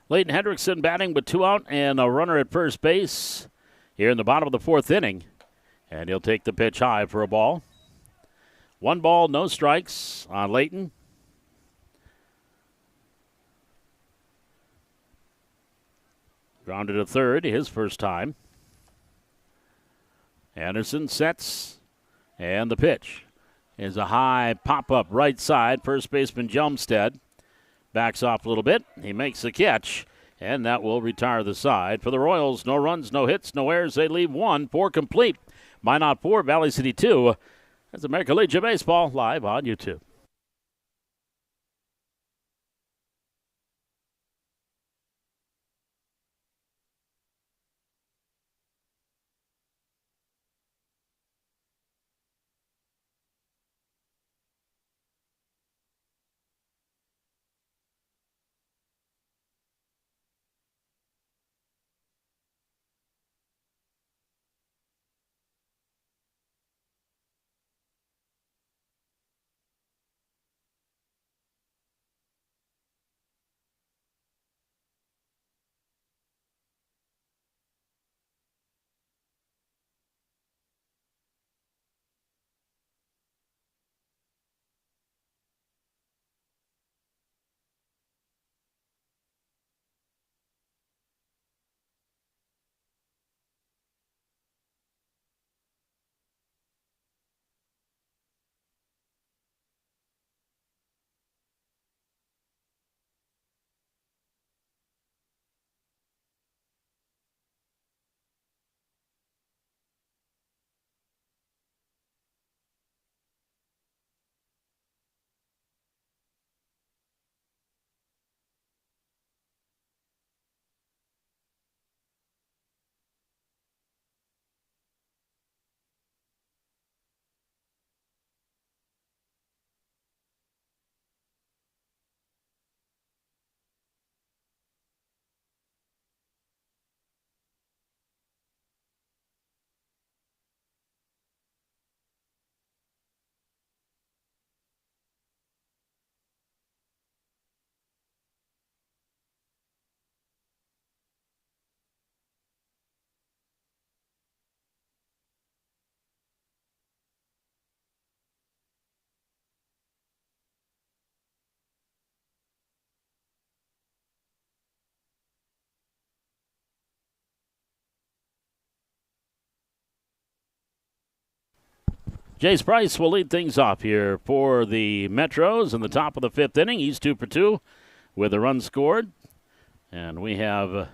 Leighton Hendrickson batting with 2 out and a runner at first base here in the bottom of the 4th inning. And he'll take the pitch high for a ball. 1 ball, no strikes on Leighton. Grounded to third, his first time. Anderson sets, and the pitch is a high pop-up right side. First baseman Jelmstead backs off a little bit. He makes the catch, and that will retire the side. For the Royals, no runs, no hits, no errors. They leave 1 for complete. Minot 4, Valley City 2. That's American Legion Baseball live on YouTube. Jace Price will lead things off here for the Metros in the top of the fifth inning. He's 2 for 2 with a run scored. And we have a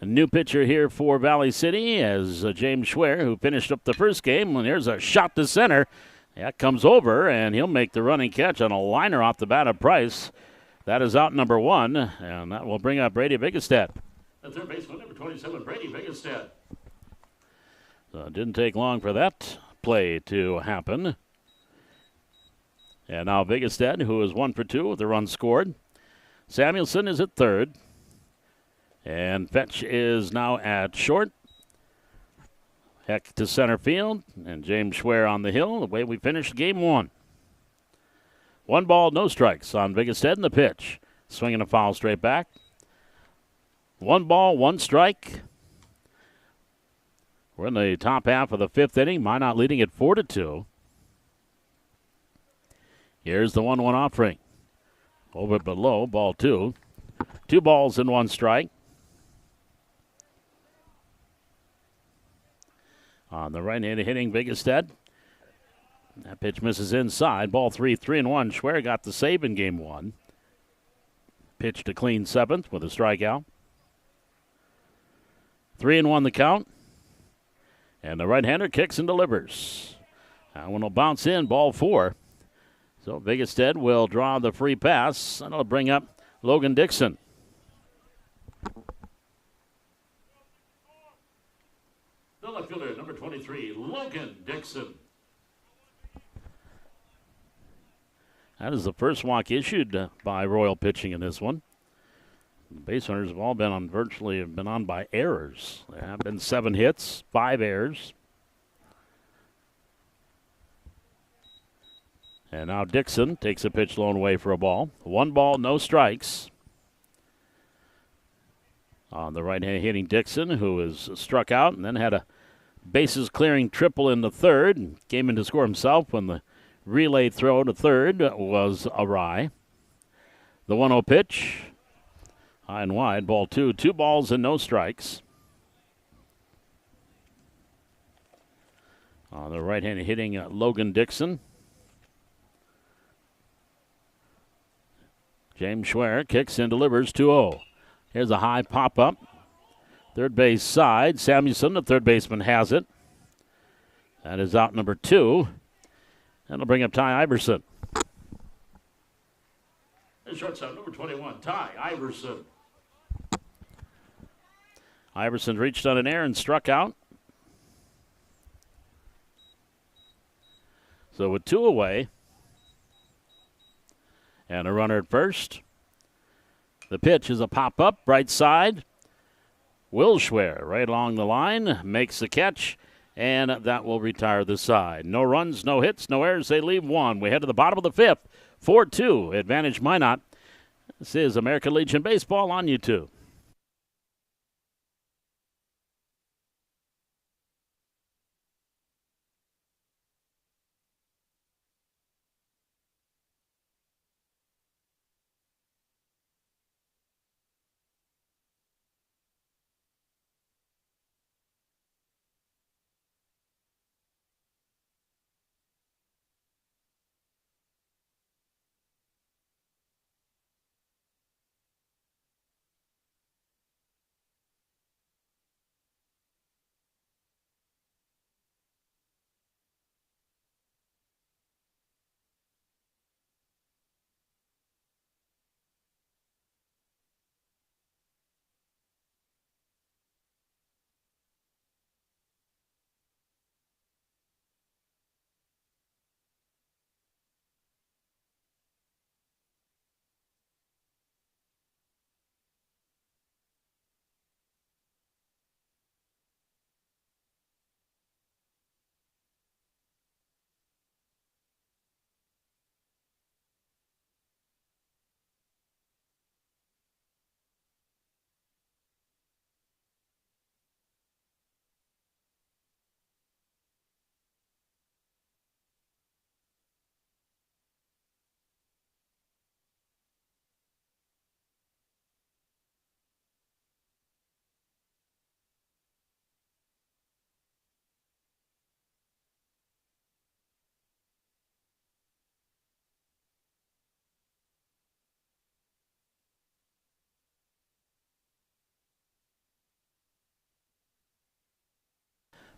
new pitcher here for Valley City as James Schwer, who finished up the first game. And there's a shot to center. That comes over, and he'll make the running catch on a liner off the bat of Price. That is out number 1, and that will bring up Brady Biggerstedt. The third baseman, number 27, Brady Biggerstedt. So it didn't take long for that play to happen. And now Biggerstedt, who is 1 for 2 with the run scored. Samuelson is at third. And Fetch is now at short. Heck to center field. And James Schwer on the hill. The way we finished game 1. 1 ball, no strikes on Biggerstedt in the pitch. Swinging a foul straight back. 1 ball, 1 strike. We're in the top half of the fifth inning. Minot leading at 4-2. Here's the 1-1 offering. Over below, ball 2. 2 balls and 1 strike. On the right hand hitting Biggerstedt. That pitch misses inside. Ball 3, 3-1. Schwer got the save in game 1. Pitched a clean 7th with a strikeout. 3-1 the count. And the right-hander kicks and delivers. That one will bounce in, ball 4. So Biggerstedt will draw the free pass. That'll bring up Logan Dixon. The left fielder, number 23, Logan Dixon. That is the first walk issued by Royal pitching in this one. The base runners have all been on by errors. There have been 7 hits, 5 errors. And now Dixon takes a pitch low and away for a ball. 1 ball, no strikes. On the right hand hitting Dixon, who is struck out and then had a bases clearing triple in the third. And came in to score himself when the relay throw to third was awry. The 1-0 pitch. High and wide, ball 2. 2 balls and no strikes. On the right hand hitting Logan Dixon. James Schwer kicks and delivers 2-0. Here's a high pop-up. Third base side. Samuelson, the third baseman, has it. That is out number 2. That'll bring up Ty Iverson. The shortstop, number 21, Ty Iverson. Iverson reached on an error and struck out. So with 2 away and a runner at first, the pitch is a pop-up, right side. Will Schwer right along the line, makes the catch, and that will retire the side. No runs, no hits, no errors. They leave 1. We head to the bottom of the 5th. 4-2, advantage Minot. This is American Legion Baseball on YouTube.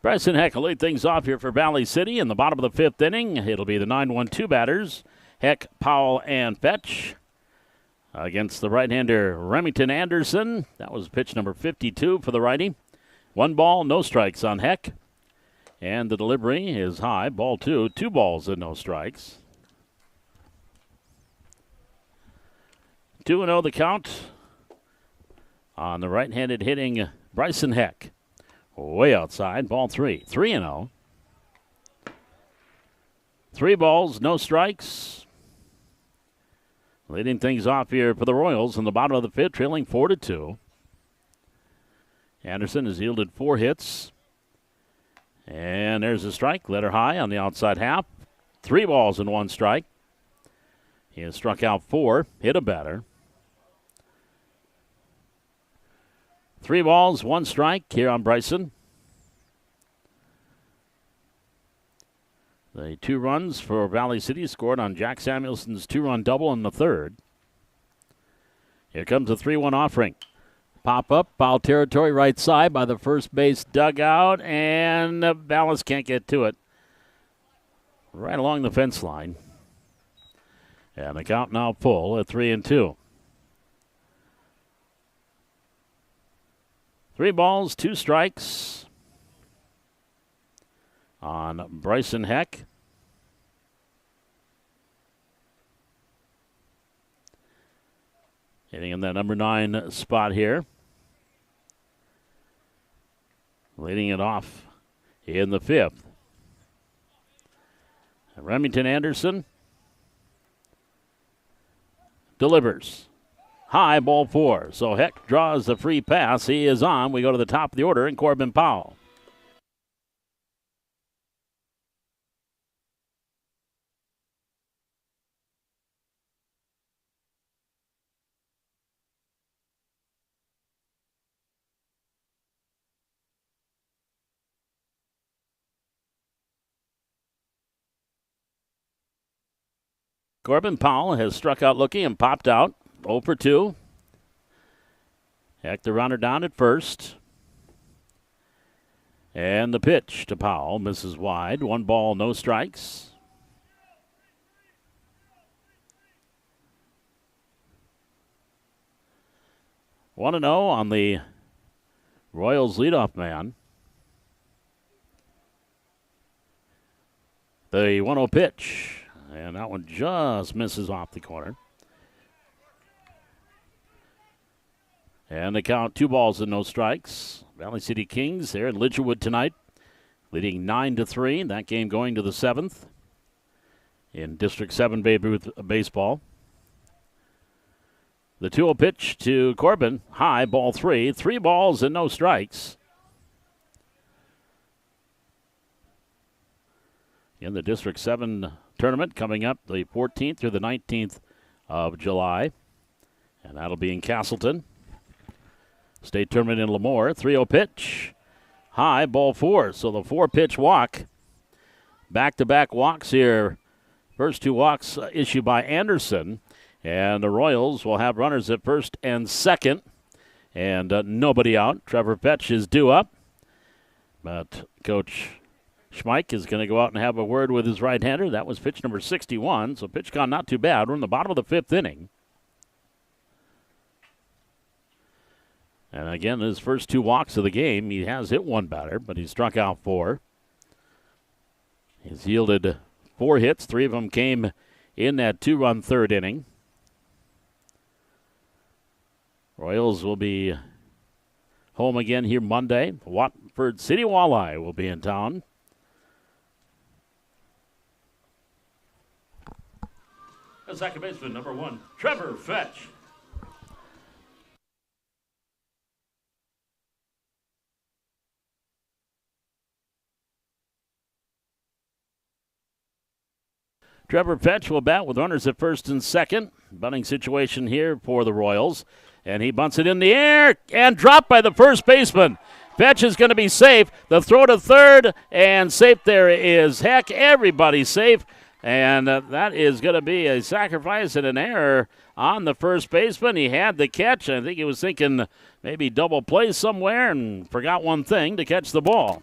Bryson Heck will lead things off here for Valley City in the bottom of the 5th inning. It'll be the 9-1-2 batters, Heck, Powell, and Fetch. Against the right-hander Remington Anderson. That was pitch number 52 for the righty. 1 ball, no strikes on Heck. And the delivery is high, ball 2. 2 balls and no strikes. 2-0 the count on the right-handed hitting Bryson Heck. Way outside, ball 3. 3-0. 3 balls, no strikes. Leading things off here for the Royals in the bottom of the 5th, trailing 4-2. Anderson has yielded 4 hits. And there's a strike, let her high on the outside half. 3 balls and 1 strike. He has struck out 4, hit a batter. 3 balls, 1 strike here on Bryson. The 2 runs for Valley City scored on Jack Samuelson's 2-run double in the 3rd. Here comes a 3-1 offering. Pop up, foul territory right side by the first base dugout, and Ballas can't get to it. Right along the fence line. And the count now full at 3-2. 3 balls, 2 strikes on Bryson Heck. Hitting in that number 9 spot here. Leading it off in the 5th. Remington Anderson delivers. High, ball 4. So Heck draws the free pass. He is on. We go to the top of the order, and Corbin Powell. Corbin Powell has struck out looking and popped out. 0 for 2. Heck the runner down at first. And the pitch to Powell misses wide. 1 ball, no strikes. Want to know on the Royals leadoff man. The 1-0 pitch. And that one just misses off the corner. And the count, 2 balls and no strikes. Valley City Kings there in Lidgerwood tonight, leading 9-3. That game going to the 7th in District 7 Babe Ruth baseball. The 2-0 pitch to Corbin, high, ball 3. 3 balls and no strikes. In the District 7 tournament coming up the 14th through the 19th of July. And that'll be in Castleton. State tournament in Lemoore. 3-0 pitch. High, ball 4. So the 4-pitch walk. Back-to-back walks here. First 2 walks issued by Anderson. And the Royals will have runners at first and second. And nobody out. Trevor Fetch is due up. But Coach Schmeich is going to go out and have a word with his right-hander. That was pitch number 61. So pitch count not too bad. We're in the bottom of the 5th inning. And again, his first 2 walks of the game, he has hit 1 batter, but he struck out 4. He's yielded 4 hits. 3 of them came in that 2-run 3rd inning. Royals will be home again here Monday. Watford City Walleye will be in town. The second baseman, number 1, Trevor Fetch. Trevor Fetch will bat with runners at first and second. Bunting situation here for the Royals. And he bunts it in the air and dropped by the first baseman. Fetch is going to be safe. The throw to third, and safe there is Heck. Everybody's safe. And that is going to be a sacrifice and an error on the first baseman. He had the catch. I think he was thinking maybe double play somewhere and forgot one thing, to catch the ball.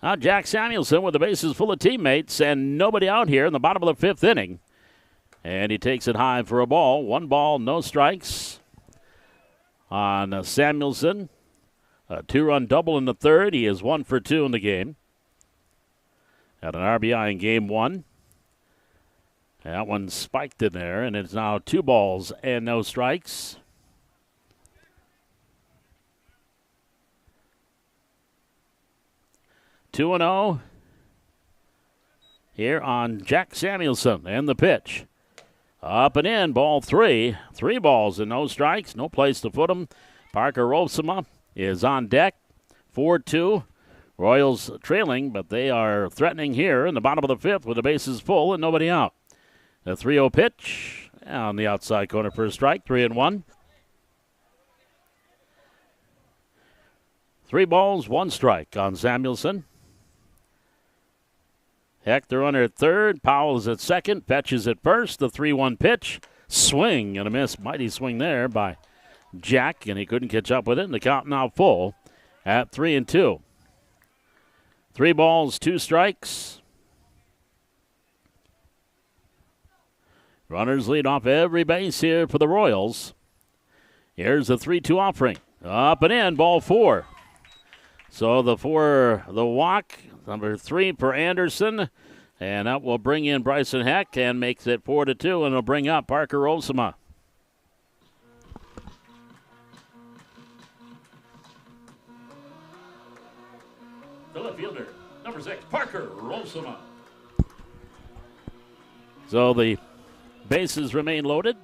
Now Jack Samuelson with the bases full of teammates and nobody out here in the bottom of the 5th inning. And he takes it high for a ball. 1 ball, no strikes on Samuelson. A 2-run double in the 3rd. He is 1 for 2 in the game. Had an RBI in game 1. That one spiked in there, and it's now 2 balls and no strikes. Two and 0 here on Jack Samuelson, and the pitch. Up and in, ball 3. 3 balls and no strikes, no place to put him. Parker Rolsema is on deck, 4-2. Royals trailing, but they are threatening here in the bottom of the 5th with the bases full and nobody out. The 3-0 pitch on the outside corner for a strike, 3-1. 3 balls, 1 strike on Samuelson. Hector under at 3rd. Powell is at 2nd. Fetches at 1st. The 3-1 pitch. Swing and a miss. Mighty swing there by Jack, and he couldn't catch up with it. And the count now full at 3-2. 3 balls, 2 strikes. Runners lead off every base here for the Royals. Here's the 3-2 offering. Up and in, ball 4. So the walk, number 3 for Anderson, and that will bring in Bryson Heck and makes it 4-2, and it'll bring up Parker Rolsema. The left fielder, number 6, Parker Rolsema. So the bases remain loaded.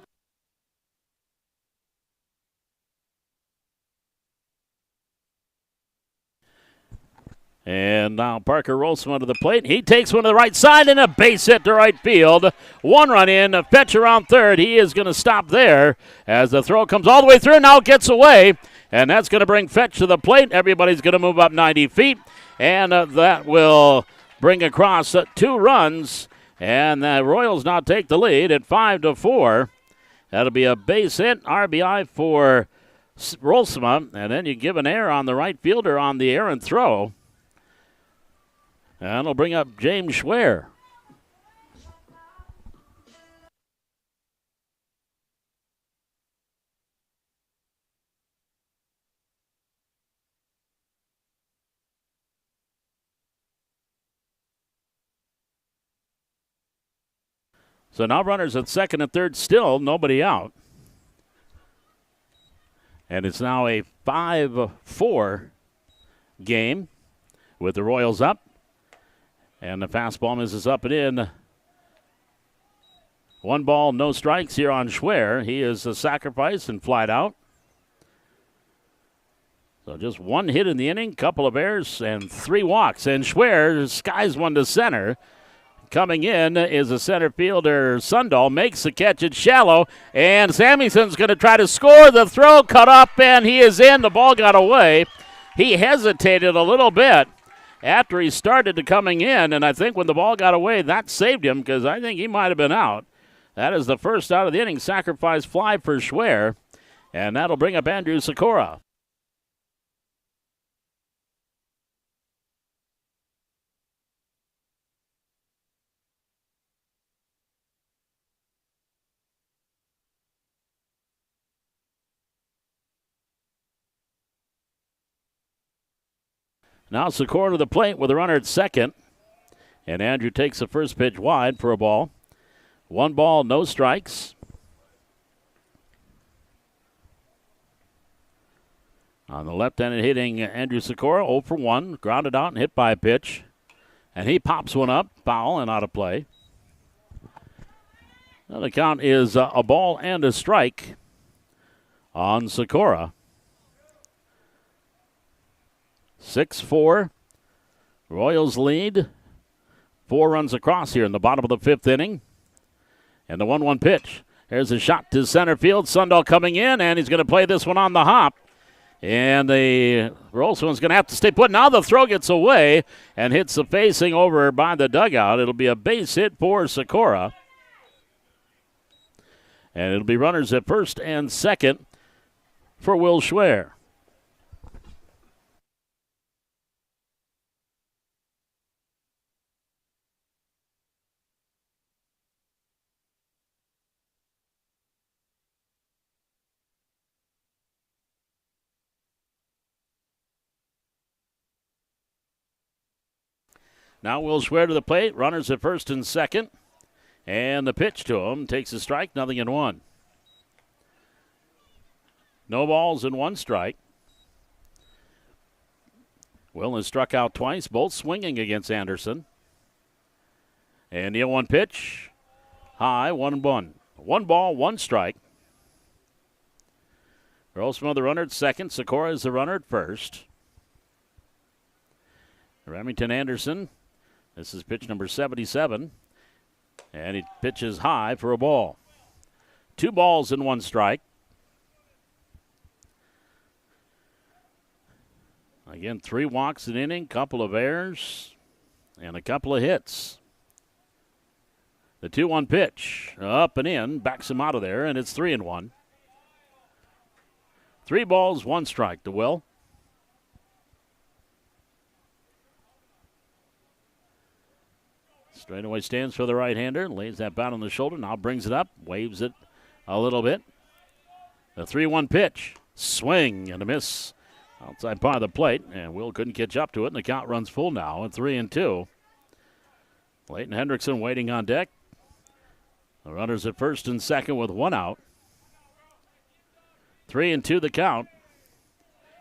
And now Parker Rolsema to the plate. He takes one to the right side and a base hit to right field. 1 run in, a fetch around 3rd. He is going to stop there as the throw comes all the way through. Now gets away, and that's going to bring Fetch to the plate. Everybody's going to move up 90 feet, and that will bring across 2 runs. And the Royals now take the lead at 5-4. That'll be a base hit, RBI for Rolsema, and then you give an error on the right fielder on the errant throw. And it'll bring up James Schwer. So now runners at 2nd and 3rd, still nobody out. And it's now a 5-4 game with the Royals up. And the fastball misses up and in. 1 ball, no strikes here on Schwer. He is a sacrifice and flied out. So just 1 hit in the inning, couple of errors, and 3 walks. And Schwer skies one to center. Coming in is a center fielder, Sundahl, makes the catch at shallow, and Samuelson's going to try to score. The throw cut up, and he is in. The ball got away. He hesitated a little bit after he started to coming in, and I think when the ball got away, that saved him because I think he might have been out. That is the first out of the inning sacrifice fly for Schwer, and that'll bring up Andrew Sikora. Now Sikora to the plate with a runner at 2nd. And Andrew takes the first pitch wide for a ball. 1 ball, no strikes. On the left-handed hitting Andrew Sikora, 0 for 1. Grounded out and hit by a pitch. And he pops one up, foul and out of play. Now the count is a ball and a strike on Sikora. 6-4. Royals lead. 4 runs across here in the bottom of the 5th inning. And the 1-1 pitch. There's a shot to center field. Sundahl coming in, and he's going to play this one on the hop. And the Rolsman's going to have to stay put. Now the throw gets away and hits the facing over by the dugout. It'll be a base hit for Sikora. And it'll be runners at 1st and 2nd for Will Schwer. Now Will Schwer to the plate. Runners at first and second. And the pitch to him takes a strike, 0-1. No balls and one strike. Will has struck out twice, both swinging against Anderson. And the 0-1 pitch. High, 1-1. 1 ball, 1 strike. Grossman the runner at second. Sikora is the runner at first. Remington Anderson. This is pitch number 77. And he pitches high for a ball. 2 balls and 1 strike. Again, 3 walks an inning, couple of errors, and a couple of hits. The 2-1 pitch, up and in, backs him out of there, and it's 3-1. 3 balls, 1 strike to Will. Straightaway stands for the right-hander, lays that bat on the shoulder, now brings it up, waves it a little bit. The 3-1 pitch, swing and a miss. Outside part of the plate, and Will couldn't catch up to it, and the count runs full now at 3-2. Leighton Hendrickson waiting on deck. The runners at first and second with 1 out. 3-2 the count.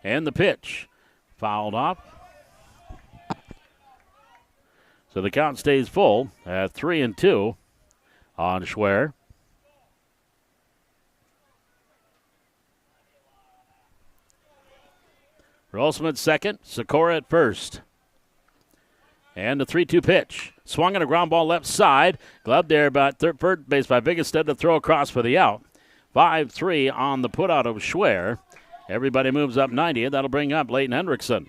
And the pitch. Fouled off. So the count stays full at 3-2 on Schwer. Rolsman at second, Sikora at first. And the 3-2 pitch. Swung on a ground ball left side. Gloved there about third base by Bigestead to throw across for the out. 5-3 on the putout of Schwer. Everybody moves up 90, and that'll bring up Leighton Hendrickson.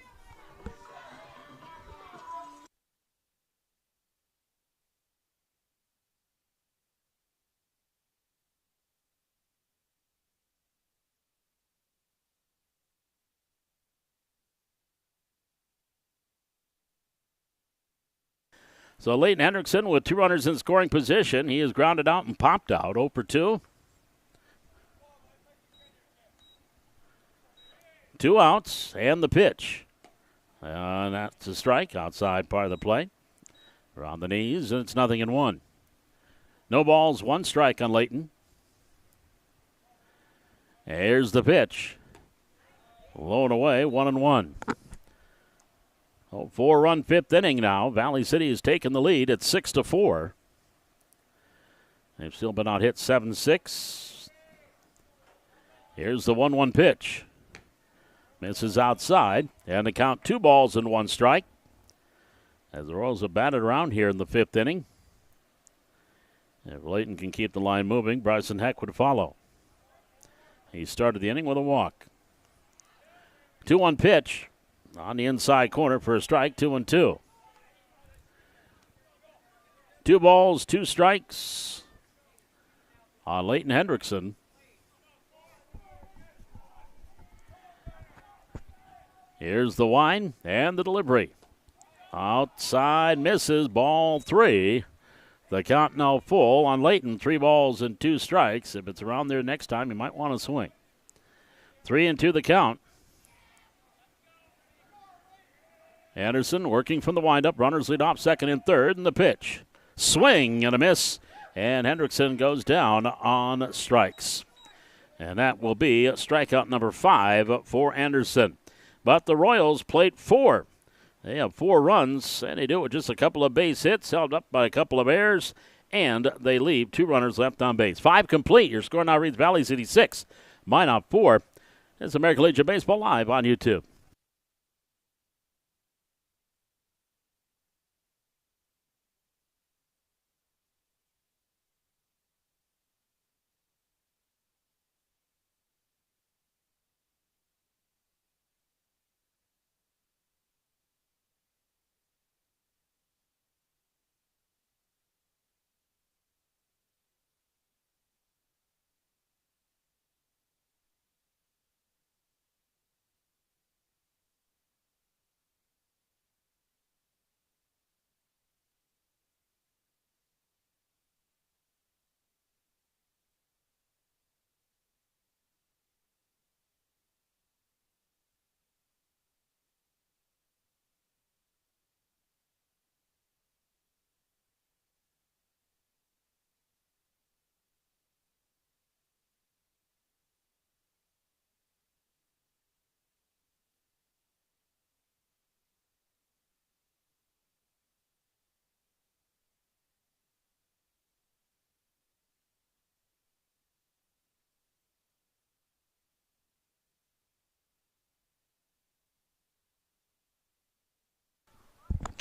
So Leighton Hendrickson with 2 runners in scoring position. He is grounded out and popped out. 0 for 2. 2 outs and the pitch. And that's a strike outside part of the plate. Around the knees, and it's 0-1. No balls, 1 strike on Leighton. Here's the pitch. Low and away, 1-1. 4-run 5th inning now. Valley City has taken the lead at 6-4. They've still been out hit 7-6. Here's the 1-1 pitch. Misses outside, and the count 2 balls and 1 strike. As the Royals have batted around here in the 5th inning. If Leighton can keep the line moving, Bryson Heck would follow. He started the inning with a walk. 2-1 pitch. On the inside corner for a strike, 2-2. 2 balls, 2 strikes on Leighton Hendrickson. Here's the wind and the delivery. Outside misses, ball 3. The count now full on Leighton, 3 balls and 2 strikes. If it's around there next time, you might want to swing. 3-2 the count. Anderson working from the windup. Runners lead off second and third, and the pitch. Swing and a miss, and Hendrickson goes down on strikes. And that will be strikeout number 5 for Anderson. But the Royals played 4. They have 4 runs, and they do it with just a couple of base hits, held up by a couple of errors, and they leave 2 runners left on base. 5 complete. Your score now reads Valley City 6, Minot 4. It's American Legion Baseball live on YouTube.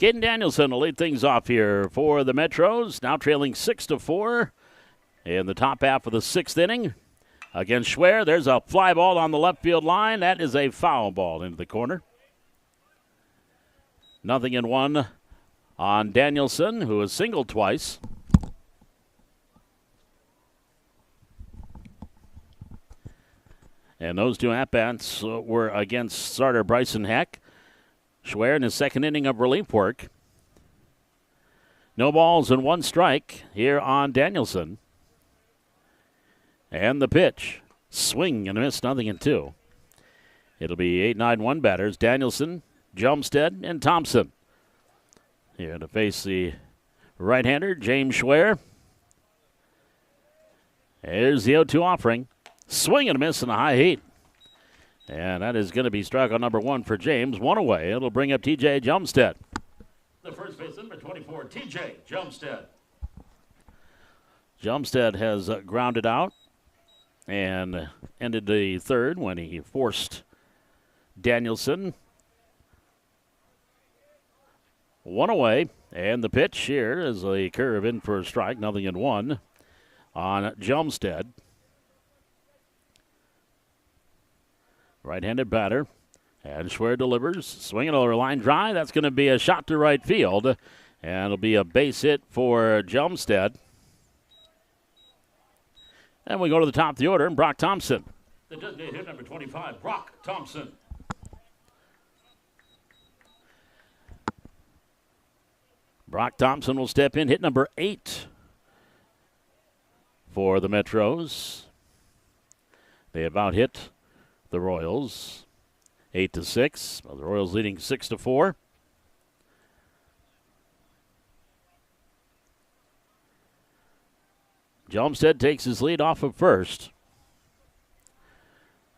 Caden Danielson will lead things off here for the Metros, now trailing 6-4 in the top half of the 6th inning. Against Schwer, there's a fly ball on the left field line. That is a foul ball into the corner. 0-1 on Danielson, who has singled twice. And those two at-bats were against starter Bryson Heck. Schwer in his second inning of relief work. No balls and 1 strike here on Danielson. And the pitch. Swing and a miss, 0-2. It'll be 8-9-1 batters. Danielson, Jumstead, and Thompson. Here to face the right-hander, James Schwer. Here's the 0-2 offering. Swing and a miss in the high heat. And that is going to be strike on number 1 for James. 1 away. It'll bring up T.J. Jumstead. The first baseman, number 24, T.J. Jumstead. Jumstead has grounded out and ended the third when he forced Danielson. 1 away. And the pitch here is a curve in for a strike. 0-1 on Jumstead. Right-handed batter. And Schwer delivers. Swinging over line drive. That's going to be a shot to right field. And it'll be a base hit for Jumstead. And we go to the top of the order, and Brock Thompson. The designated hit, number 25, Brock Thompson. Brock Thompson will step in, hit number 8 for the Metros. They have out hit the Royals 8-6. The Royals leading 6-4. Jumstead takes his lead off of first.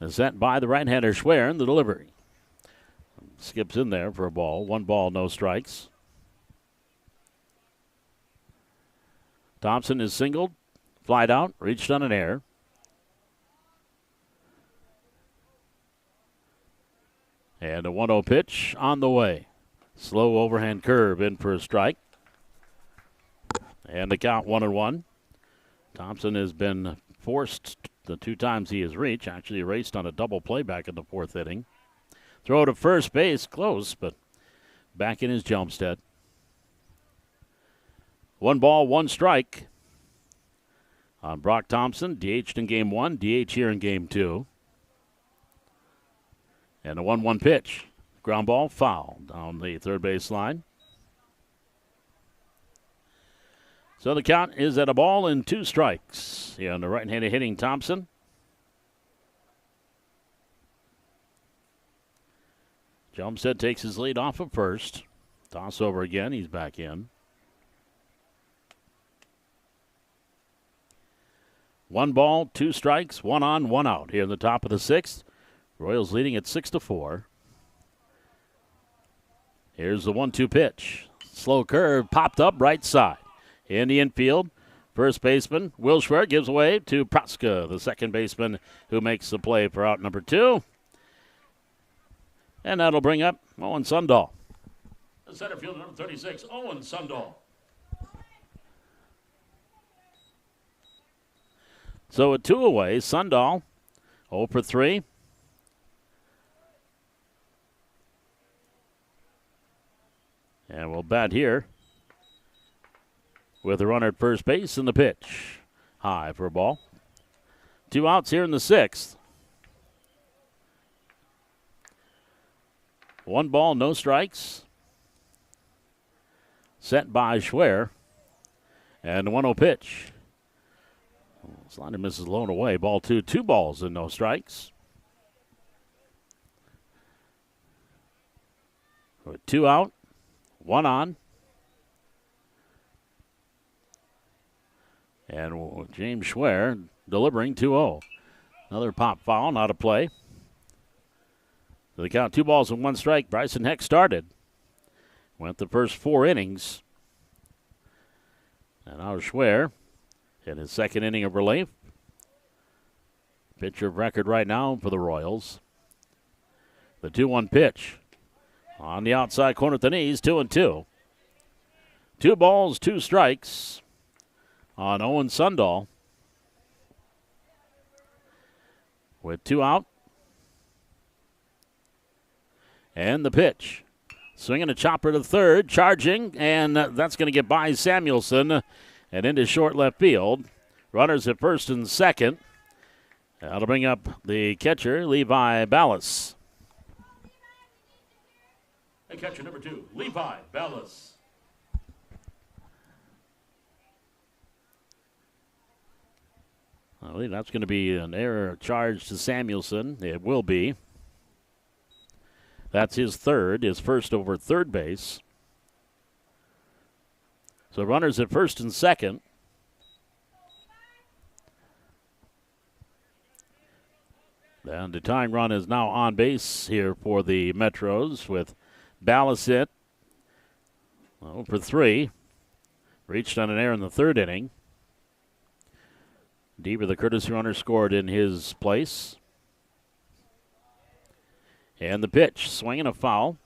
Is sent by the right-hander Schwer in the delivery. Skips in there for a ball. 1 ball, no strikes. Thompson is singled, flied out, reached on an error. And a 1-0 pitch on the way. Slow overhand curve in for a strike. And the count 1-1. Thompson has been forced the 2 times he has reached. Actually erased on a double play back in the 4th inning. Throw to first base, close, but back in his Jumstead. 1 ball, 1 strike on Brock Thompson. DH'd in game 1, DH here in game 2. And a 1-1 pitch. Ground ball, foul down the third base line. So the count is at a ball and 2 strikes here on the right-handed hitting Thompson. Jumstead takes his lead off of first. Toss over again. He's back in. 1 ball, 2 strikes, 1 on, 1 out here in the top of the 6th. Royals leading at 6-4. Here's the 1-2 pitch. Slow curve, popped up right side. In the infield, first baseman Will Schwer gives away to Praska, the second baseman, who makes the play for out number 2. And that'll bring up Owen Sundahl. The center fielder, number 36, Owen Sundahl. So a 2 away, Sundahl 0 for 3. And we'll bat here with a runner at first base and the pitch. High for a ball. 2 outs here in the 6th. 1 ball, no strikes. Set by Schwer. And the 1-0 pitch. Slider misses low and away. Ball 2, 2 balls and no strikes. With 2 out, 1 on. And James Schwer delivering 2-0. Another pop foul, not a play. So the count 2 balls and 1 strike. Bryson Heck started. Went the first 4 innings. And now Schwer in his second inning of relief. Pitcher of record right now for the Royals. The 2-1 pitch. On the outside corner at the knees, 2-2. 2 balls, 2 strikes on Owen Sundahl. With 2 out. And the pitch. Swinging a chopper to third, charging, and that's going to get by Samuelson and into short left field. Runners at first and second. That'll bring up the catcher, Levi Ballas. And catcher number 2, Levi Ballas. I believe that's going to be an error charge to Samuelson. It will be. That's his third, his first over third base. So runners at first and second. And the tying run is now on base here for the Metros with Ballas hit for 3. Reached on an error in the third inning. Deaver, the courtesy runner, scored in his place. And the pitch, swinging a foul.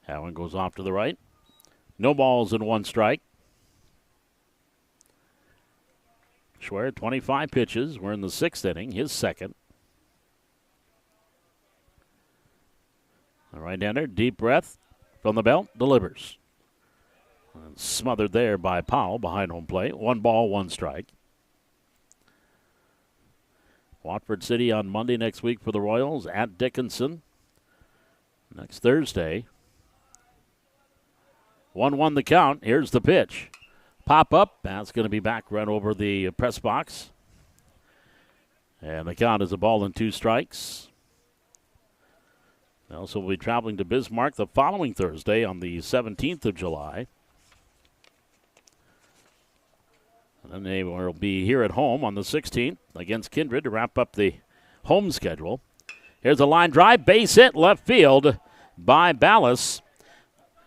That one goes off to the right. No balls and 1 strike. Schwer, 25 pitches. We're in the 6th inning, his second. The right-hander, deep breath from the belt, delivers. Smothered there by Powell behind home plate. 1 ball, 1 strike. Watford City on Monday next week for the Royals at Dickinson. Next Thursday. 1-1 the count. Here's the pitch. Pop up. That's going to be back right over the press box. And the count is a ball and 2 strikes. They also will be traveling to Bismarck the following Thursday on the 17th of July. And then they will be here at home on the 16th against Kindred to wrap up the home schedule. Here's a line drive, base hit, left field by Ballas.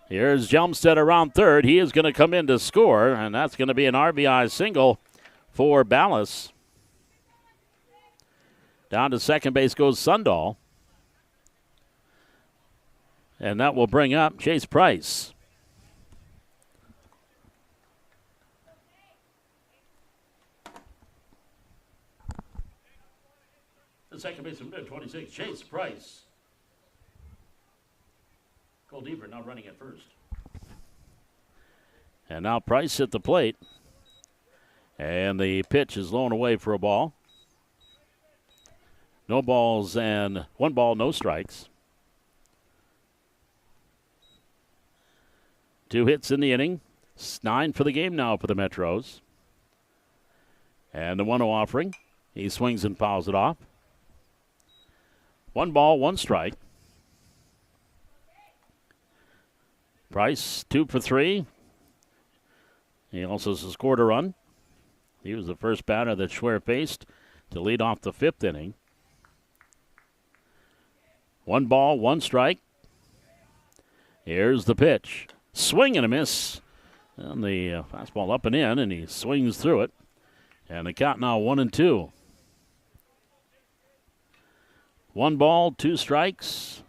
Here's Jelmstead around third. He is going to come in to score, and that's going to be an RBI single for Ballas. Down to second base goes Sundahl. And that will bring up Chase Price. The second baseman, 26, Chase Price. Cole Deaver now running at first. And now Price at the plate. And the pitch is blown away for a ball. No balls and 1 ball, no strikes. 2 hits in the inning. 9 for the game now for the Metros. And the 1-0 offering. He swings and fouls it off. 1 ball, 1 strike. Price 2 for 3. He also scored a run. He was the first batter that Schwer faced to lead off the 5th inning. 1 ball, 1 strike. Here's the pitch. Swing and a miss. And the fastball up and in, and he swings through it. And the count now 1-2. 1 ball, 2 strikes.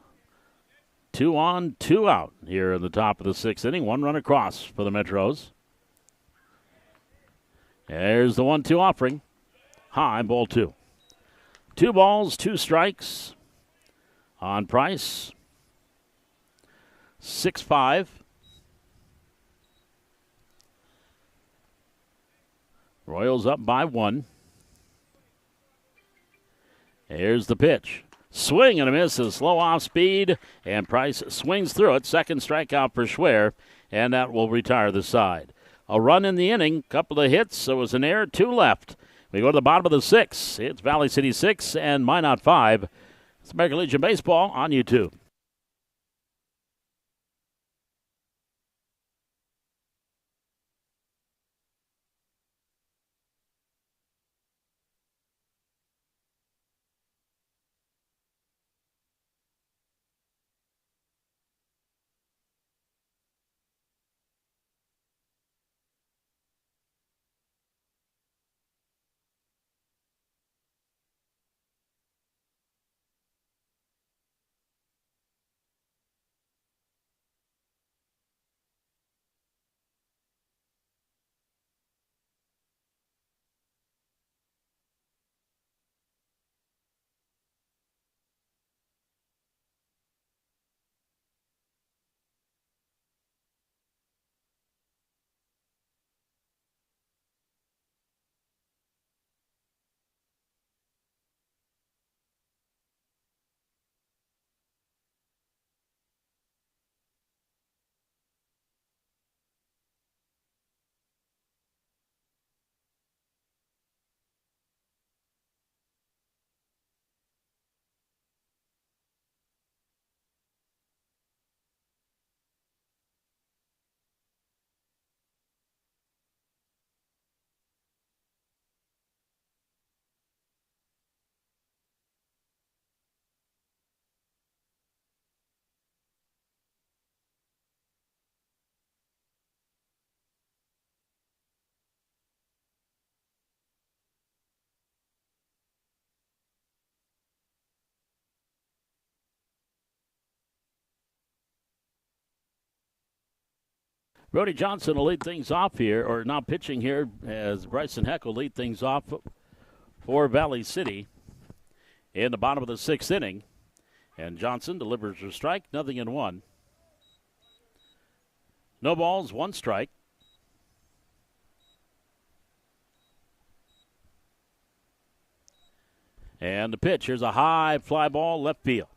2 on, 2 out here in the top of the 6th inning. 1 run across for the Metros. There's the 1-2 offering. High, ball 2. 2 balls, 2 strikes on Price. 6-5. Royals up by 1. Here's the pitch. Swing and a miss, a slow off speed, and Price swings through it. Second strikeout for Schwer, and that will retire the side. A run in the inning, couple of hits, so it was an error, 2 left. We go to the bottom of the 6th. It's Valley City 6 and Minot 5. It's American Legion Baseball on YouTube. Brody Johnson will lead things off here, or now pitching here, as Bryson Heck will lead things off for Valley City in the bottom of the 6th inning. And Johnson delivers a strike, 0-1. No balls, 1 strike. And the pitch, here's a high fly ball left field.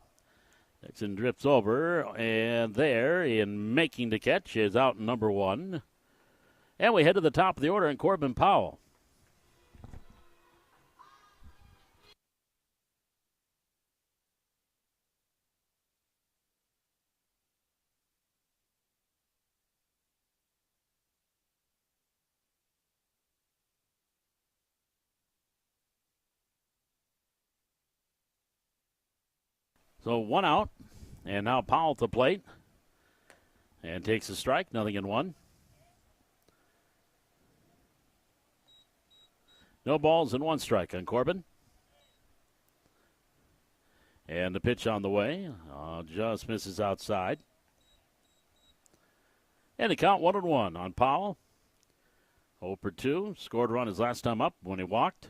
Dixon drifts over, and there, in making the catch, is out number 1. And we head to the top of the order, and Corbin Powell. So 1 out, and now Powell at the plate, and takes a strike, 0-1. No balls and 1 strike on Corbin. And the pitch on the way, just misses outside. And the count 1-1 on Powell. 0 for 2, scored a run his last time up when he walked.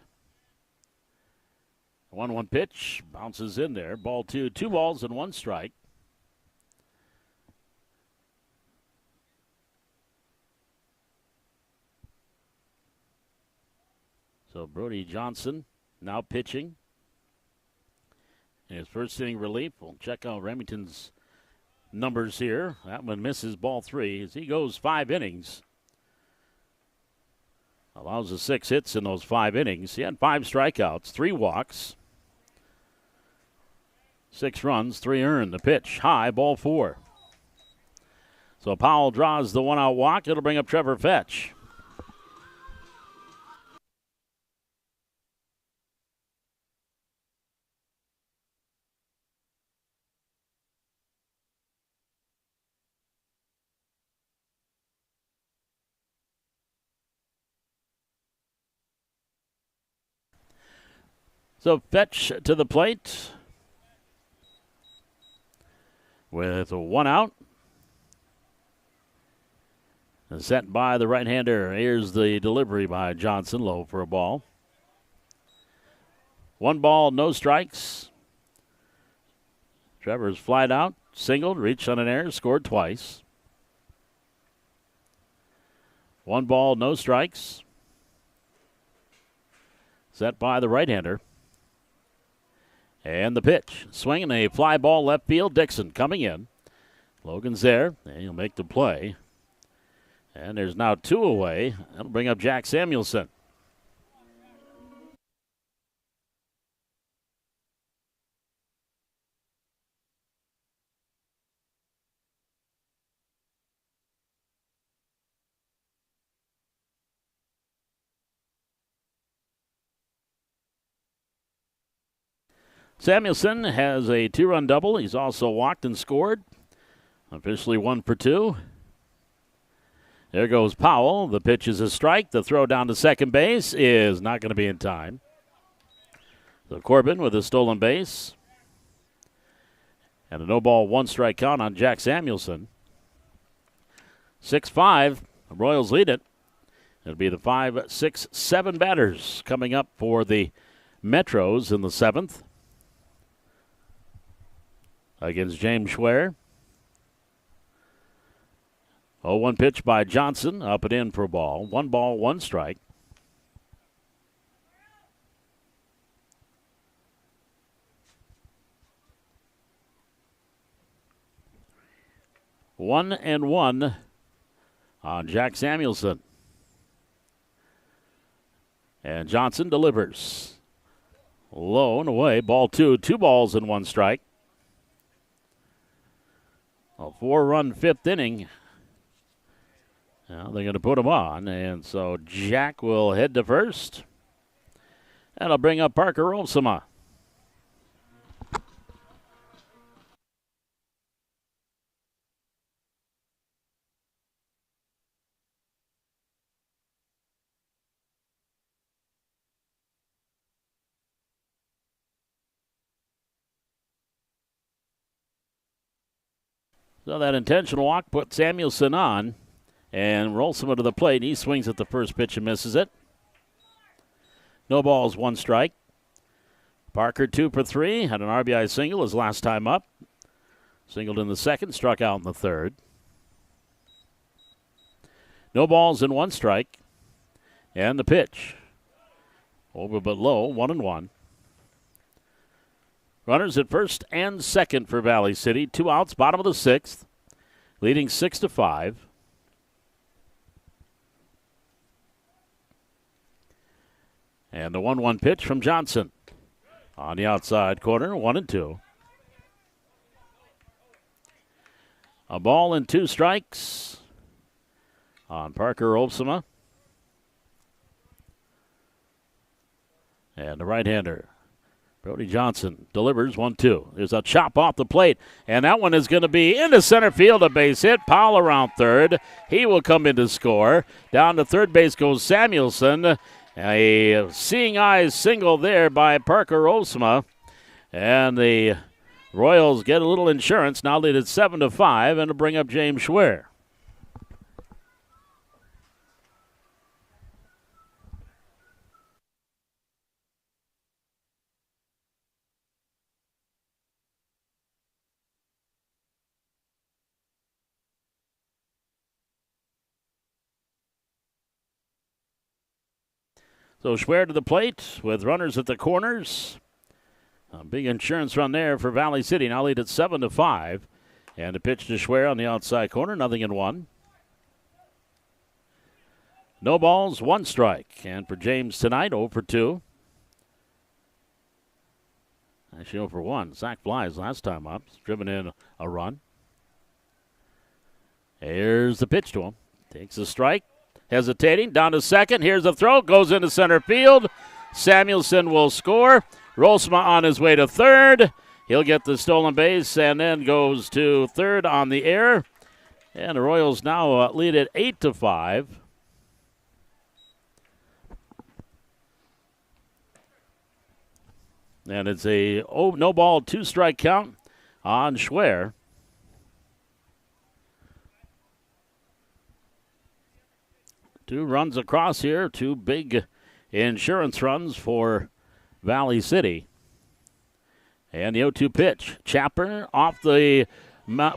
1-1 pitch, bounces in there. Ball 2, 2 balls and 1 strike. So Brody Johnson now pitching. In his first inning relief, we'll check out Remington's numbers here. That one misses, ball 3, as he goes 5 innings. Allows the 6 hits in those 5 innings. He had 5 strikeouts, 3 walks. 6 runs, 3 earned. The pitch, high, ball 4. So Powell draws the 1-out walk. It'll bring up Trevor Fetch. So Fetch to the plate with 1 out. Set by the right-hander. Here's the delivery by Johnson, low for a ball. 1 ball, no strikes. Trevor's flied out, singled, reached on an error, scored twice. 1 ball, no strikes. Set by the right-hander. And the pitch. Swinging a fly ball left field. Dixon coming in. Logan's there, and he'll make the play. And there's now 2 away. That'll bring up Jack Samuelson. Samuelson has a 2-run double. He's also walked and scored. Officially 1 for 2. There goes Powell. The pitch is a strike. The throw down to second base is not going to be in time. So Corbin with a stolen base. And a no ball, 1 strike count on Jack Samuelson. 6-5. The Royals lead it. It'll be the 5, 6, 7 batters coming up for the Metros in the 7th. Against James Schwer. 0-1 pitch by Johnson, up and in for a ball. 1 ball, 1 strike. One and 1 on Jack Samuelson. And Johnson delivers. Low and away, ball 2, 2 balls and 1 strike. A 4-run 5th inning. Now they're going to put him on, and so Jack will head to first. That'll bring up Parker Olsema. So that intentional walk put Samuelson on. and rolls him to the plate. He swings at the first pitch and misses it. No balls, one strike. Parker 2 for 3, had an RBI single his last time up. Singled in the second, struck out in the third. No balls and one strike. And the pitch. Over but low, 1-1. Runners at first and second for Valley City. 2 outs, bottom of the sixth. Leading 6-5. And the 1-1 pitch from Johnson. On the outside corner, 1-2. A ball and 2 strikes on Parker Olsema. And the right-hander, Brody Johnson, delivers 1-2. There's a chop off the plate, and that one is going to be into center field, a base hit. Powell around third. He will come in to score. Down to third base goes Samuelson. A seeing eyes single there by Parker Olsema. And the Royals get a little insurance, now lead at 7-5, and to bring up James Schwer. So Schwer to the plate with runners at the corners. A big insurance run there for Valley City. Now lead at 7-5. And a pitch to Schwer on the outside corner. 0-1. No balls, one strike. And for James tonight, 0 for 2. Actually 0 for 1. Zach Bly's last time up. He's driven in a run. Here's the pitch to him. Takes a strike. Hesitating, down to second. Here's the throw, goes into center field. Samuelson will score. Rolsma on his way to third. He'll get the stolen base and then goes to third on the air. And the Royals now lead at 8-5. And it's a no ball, 2 strike count on Schwer. Two runs across here, 2 big insurance runs for Valley City. And the 0-2 pitch. Chapper off the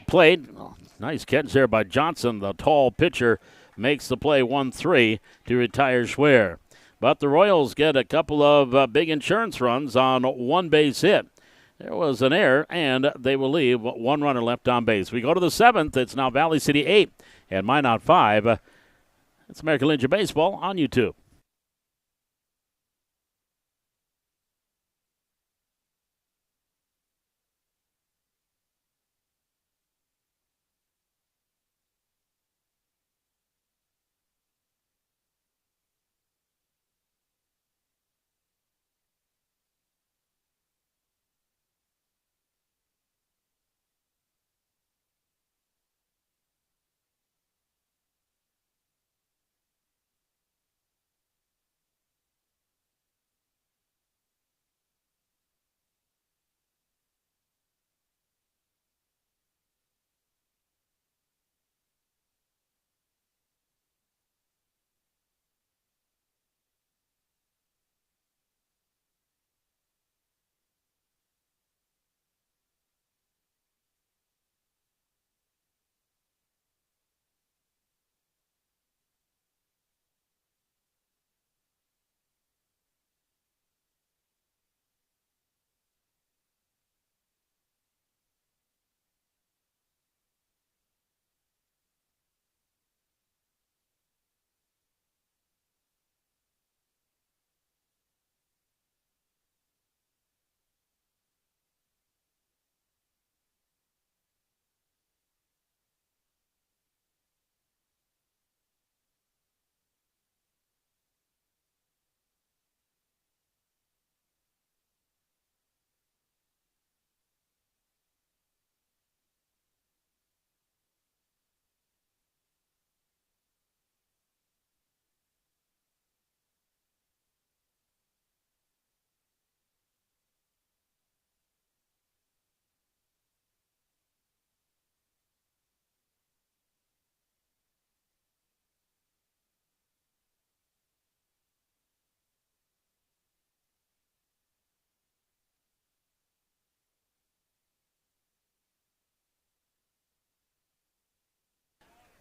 plate. Oh, nice catch there by Johnson. The tall pitcher makes the play 1-3 to retire Schwer. But the Royals get a couple of big insurance runs on 1 base hit. There was an error, and they will leave 1 runner left on base. We go to the 7th. It's now Valley City 8 and Minot 5. It's American Legion Baseball on YouTube.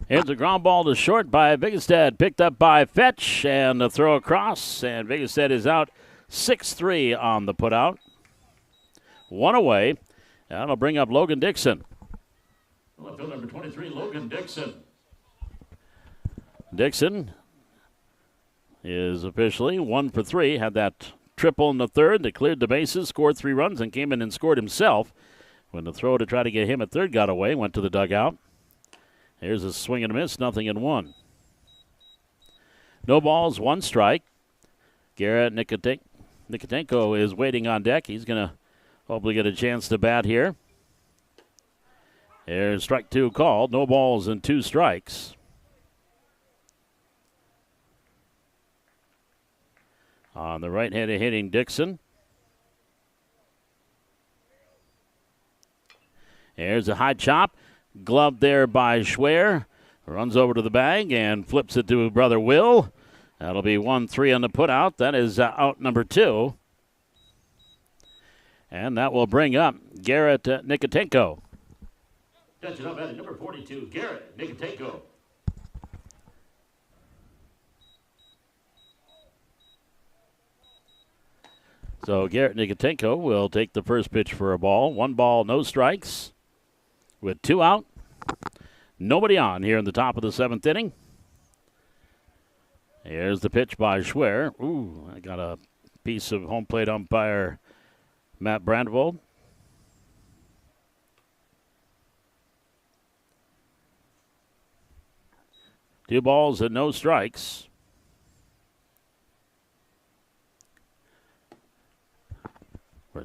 Here's a ground ball to short by Bigestead, picked up by Fetch, and a throw across, and Bigestead is out 6-3 on the putout. One away. That'll bring up Logan Dixon. Left field number 23, Logan Dixon. Dixon is officially 1 for 3. Had that triple in the third that cleared the bases, scored 3 runs, and came in and scored himself. When the throw to try to get him at third got away, went to the dugout. Here's a swing and a miss, 0-1. No balls, 1 strike. Garrett Nikotenko is waiting on deck. He's going to hopefully get a chance to bat here. There's strike 2 called. No balls and 2 strikes. On the right-handed hitting Dixon. There's a high chop. Gloved there by Schwer. Runs over to the bag and flips it to brother Will. That'll be 1-3 on the putout. That is out number 2. And that will bring up Garrett Nikotenko. Catching up at number 42, Garrett Nikotenko. So Garrett Nikotenko will take the first pitch for a ball. 1 ball, no strikes. With 2 out. Nobody on here in the top of the 7th inning. Here's the pitch by Schwer. Ooh, I got a piece of home plate umpire Matt Brandvold. Two balls and no strikes.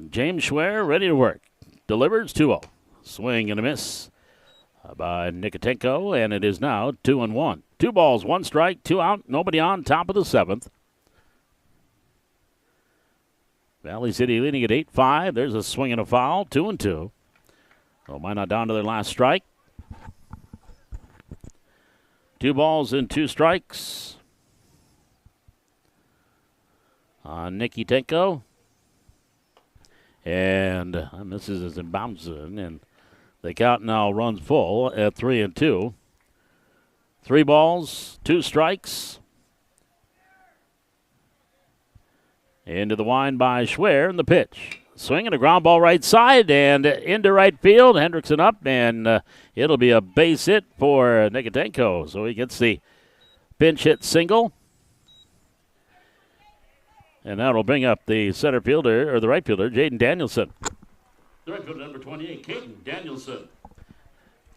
James Schwer ready to work. Delivers 2-0. Swing and a miss by Nikotenko, and it is now 2-1. 2 balls, 1 strike, 2 out, nobody on, top of the 7th. Valley City leading at 8-5. There's a swing and a foul, 2-2. So Minot down to their last strike. 2 balls and 2 strikes on Nikotenko. And misses as in bouncing, and the count now runs full at 3-2. 3 balls, 2 strikes. Into the wind by Schwer, and the pitch. Swinging a ground ball right side and into right field. Hendrickson up, and it'll be a base hit for Nikotenko. So he gets the pinch hit single. And that'll bring up the center fielder, or the right fielder, Jaden Danielson. The right fielder, number 28, Caden Danielson.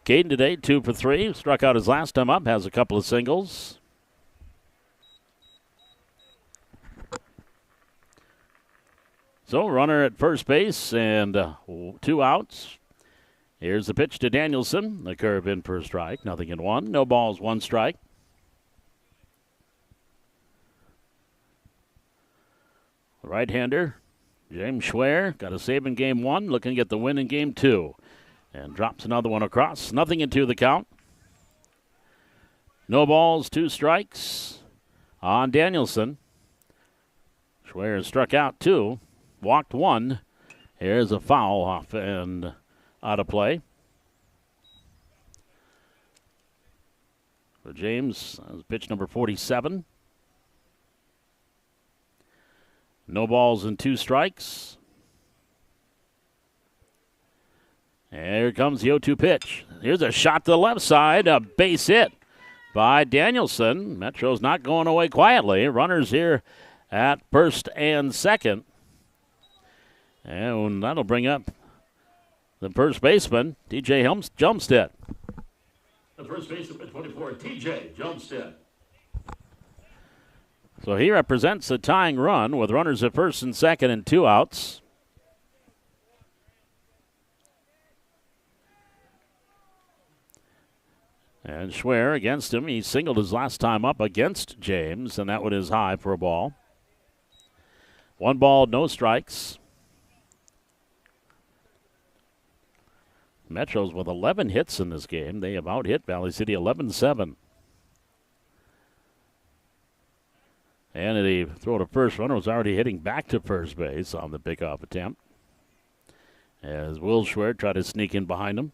Caden today, 2 for 3. Struck out his last time up, has a couple of singles. So runner at first base and 2 outs. Here's the pitch to Danielson. The curve in for a strike. 0-1. No balls, 1 strike. The right-hander, James Schwer, got a save in game 1, looking to get the win in game 2. And drops another one across. 0-2 the count. No balls, 2 strikes on Danielson. Schwer struck out 2, walked 1. Here's a foul off and out of play. For James, pitch number 47. No balls and 2 strikes. And here comes the 0-2 pitch. Here's a shot to the left side, a base hit by Danielson. Metro's not going away quietly. Runners here at first and second. And that'll bring up the first baseman, TJ Jumpstead. The first baseman, 24, TJ Jumpstead. So he represents a tying run with runners at first and second and 2 outs. And Schwer against him. He singled his last time up against James, and that one is high for a ball. 1 ball, no strikes. Metros with 11 hits in this game. They have out-hit Valley City 11-7. And the throw to first, runner was already hitting back to first base on the pickoff attempt, as Will Schwer tried to sneak in behind him.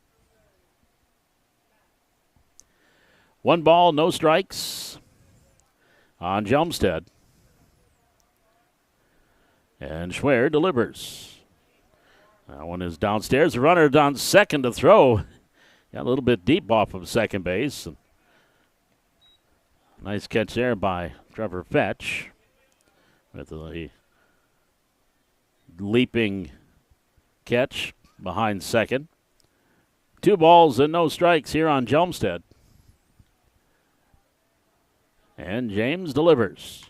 1 ball, no strikes on Jelmstead. And Schwer delivers. That one is downstairs. The runner down second to throw. Got a little bit deep off of second base. Nice catch there by Trevor Fetch with the leaping catch behind second. 2 balls and no strikes here on Jelmstead. And James delivers.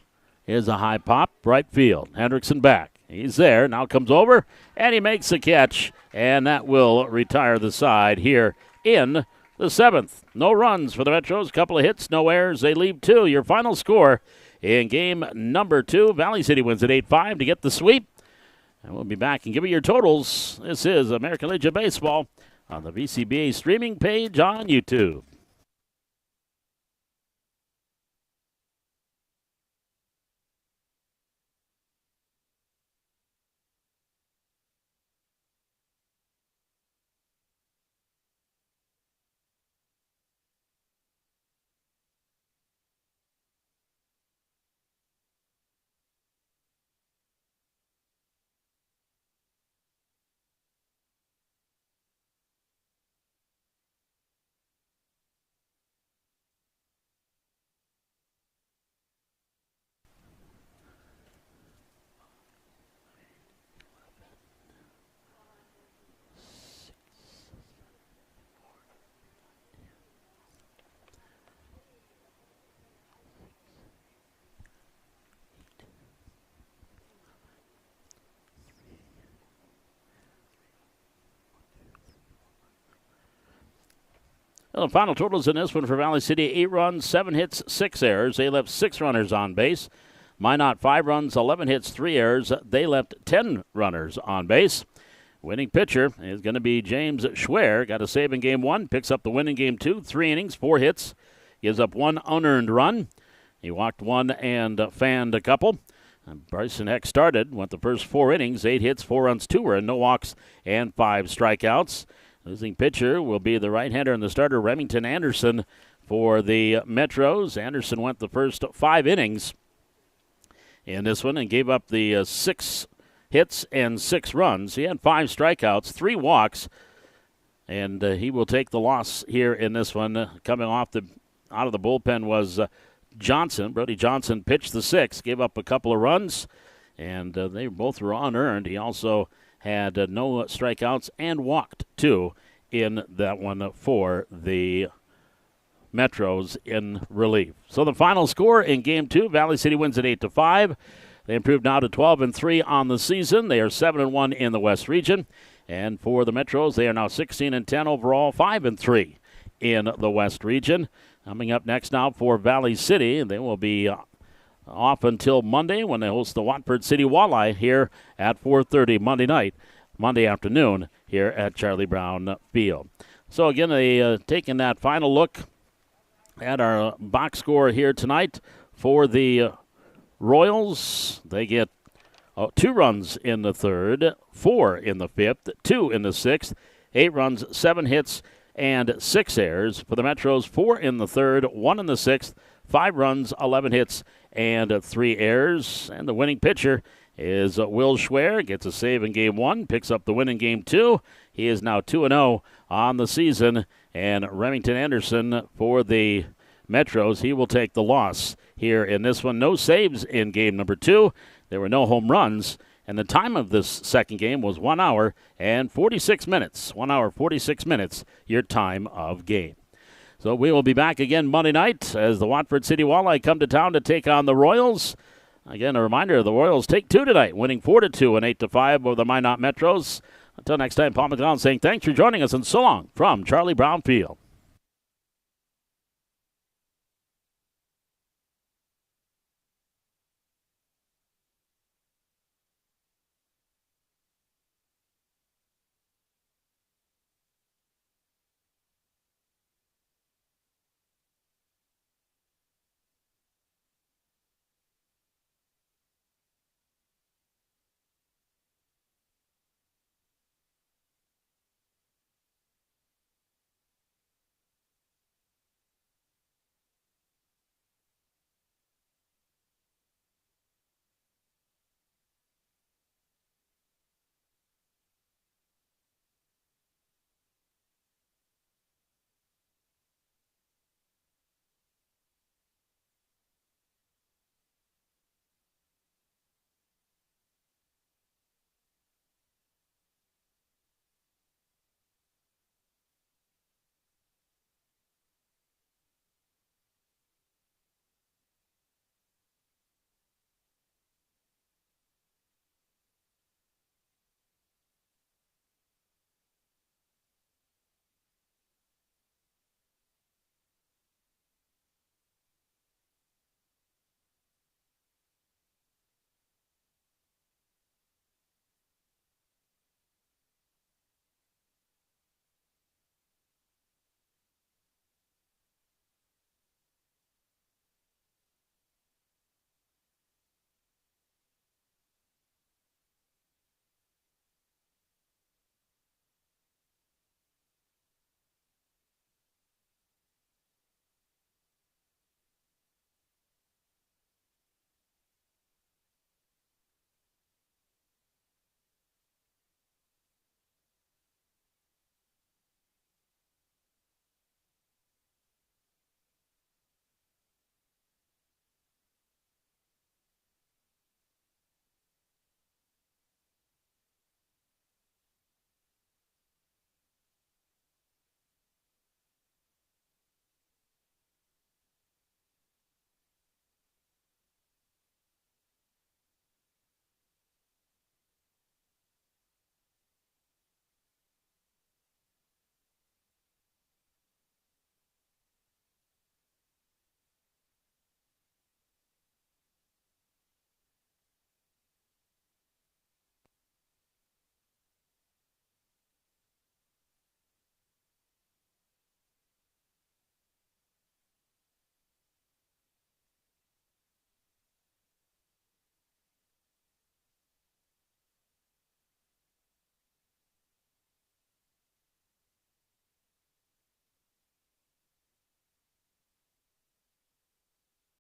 Here's a high pop, right field. Hendrickson back. He's there. Now comes over, and he makes the catch, and that will retire the side here in the 7th. No runs for the Metros. Couple of hits, no errors. They leave 2. Your final score in game number 2. Valley City wins at 8-5 to get the sweep. And we'll be back and give you your totals. This is American Legion Baseball on the VCBA streaming page on YouTube. Well, the final totals in this one for Valley City, 8 runs, 7 hits, 6 errors. They left 6 runners on base. Minot, 5 runs, 11 hits, 3 errors. They left 10 runners on base. Winning pitcher is going to be James Schwer. Got a save in game 1, picks up the win in game 2, 3 innings, 4 hits. Gives up 1 unearned run. He walked 1 and fanned a couple. And Bryson Heck started, went the first 4 innings, 8 hits, 4 runs, 2 earned, no walks, and 5 strikeouts. Losing pitcher will be the right-hander and the starter, Remington Anderson, for the Metros. Anderson went the first 5 innings in this one and gave up the 6 hits and 6 runs. He had 5 strikeouts, 3 walks, and he will take the loss here in this one. Coming out of the bullpen was Johnson. Brody Johnson pitched the 6th, gave up a couple of runs, and they both were unearned. He also had no strikeouts and walked 2 in that one for the Metros in relief. So the final score in game 2, Valley City wins at 8-5. They improved now to 12-3 on the season. They are 7-1 in the West region. And for the Metros, they are now 16-10 overall, 5-3 in the West region. Coming up next now for Valley City, they will be off until Monday when they host the Watford City Walleye here at 4:30 Monday afternoon here at Charlie Brown Field. So again, taking that final look at our box score here tonight for the Royals. They get 2 runs in the 3rd, 4 in the 5th, 2 in the 6th, 8 runs, 7 hits, and 6 errors. For the Metros, 4 in the 3rd, 1 in the 6th, 5 runs, 11 hits, and 3 errors. And the winning pitcher is Will Schwer. Gets a save in game 1, picks up the win in game 2. He is now 2-0 on the season. And Remington Anderson for the Metros, he will take the loss here in this one. No saves in game number 2. There were no home runs. And the time of this second game was 1 hour and 46 minutes. 1 hour, 46 minutes, your time of game. So we will be back again Monday night as the Watford City Walleye come to town to take on the Royals. Again, a reminder, the Royals take 2 tonight, winning 4-2 and 8-5 over the Minot Metros. Until next time, Paul McDonald saying thanks for joining us and so long from Charlie Brown Field.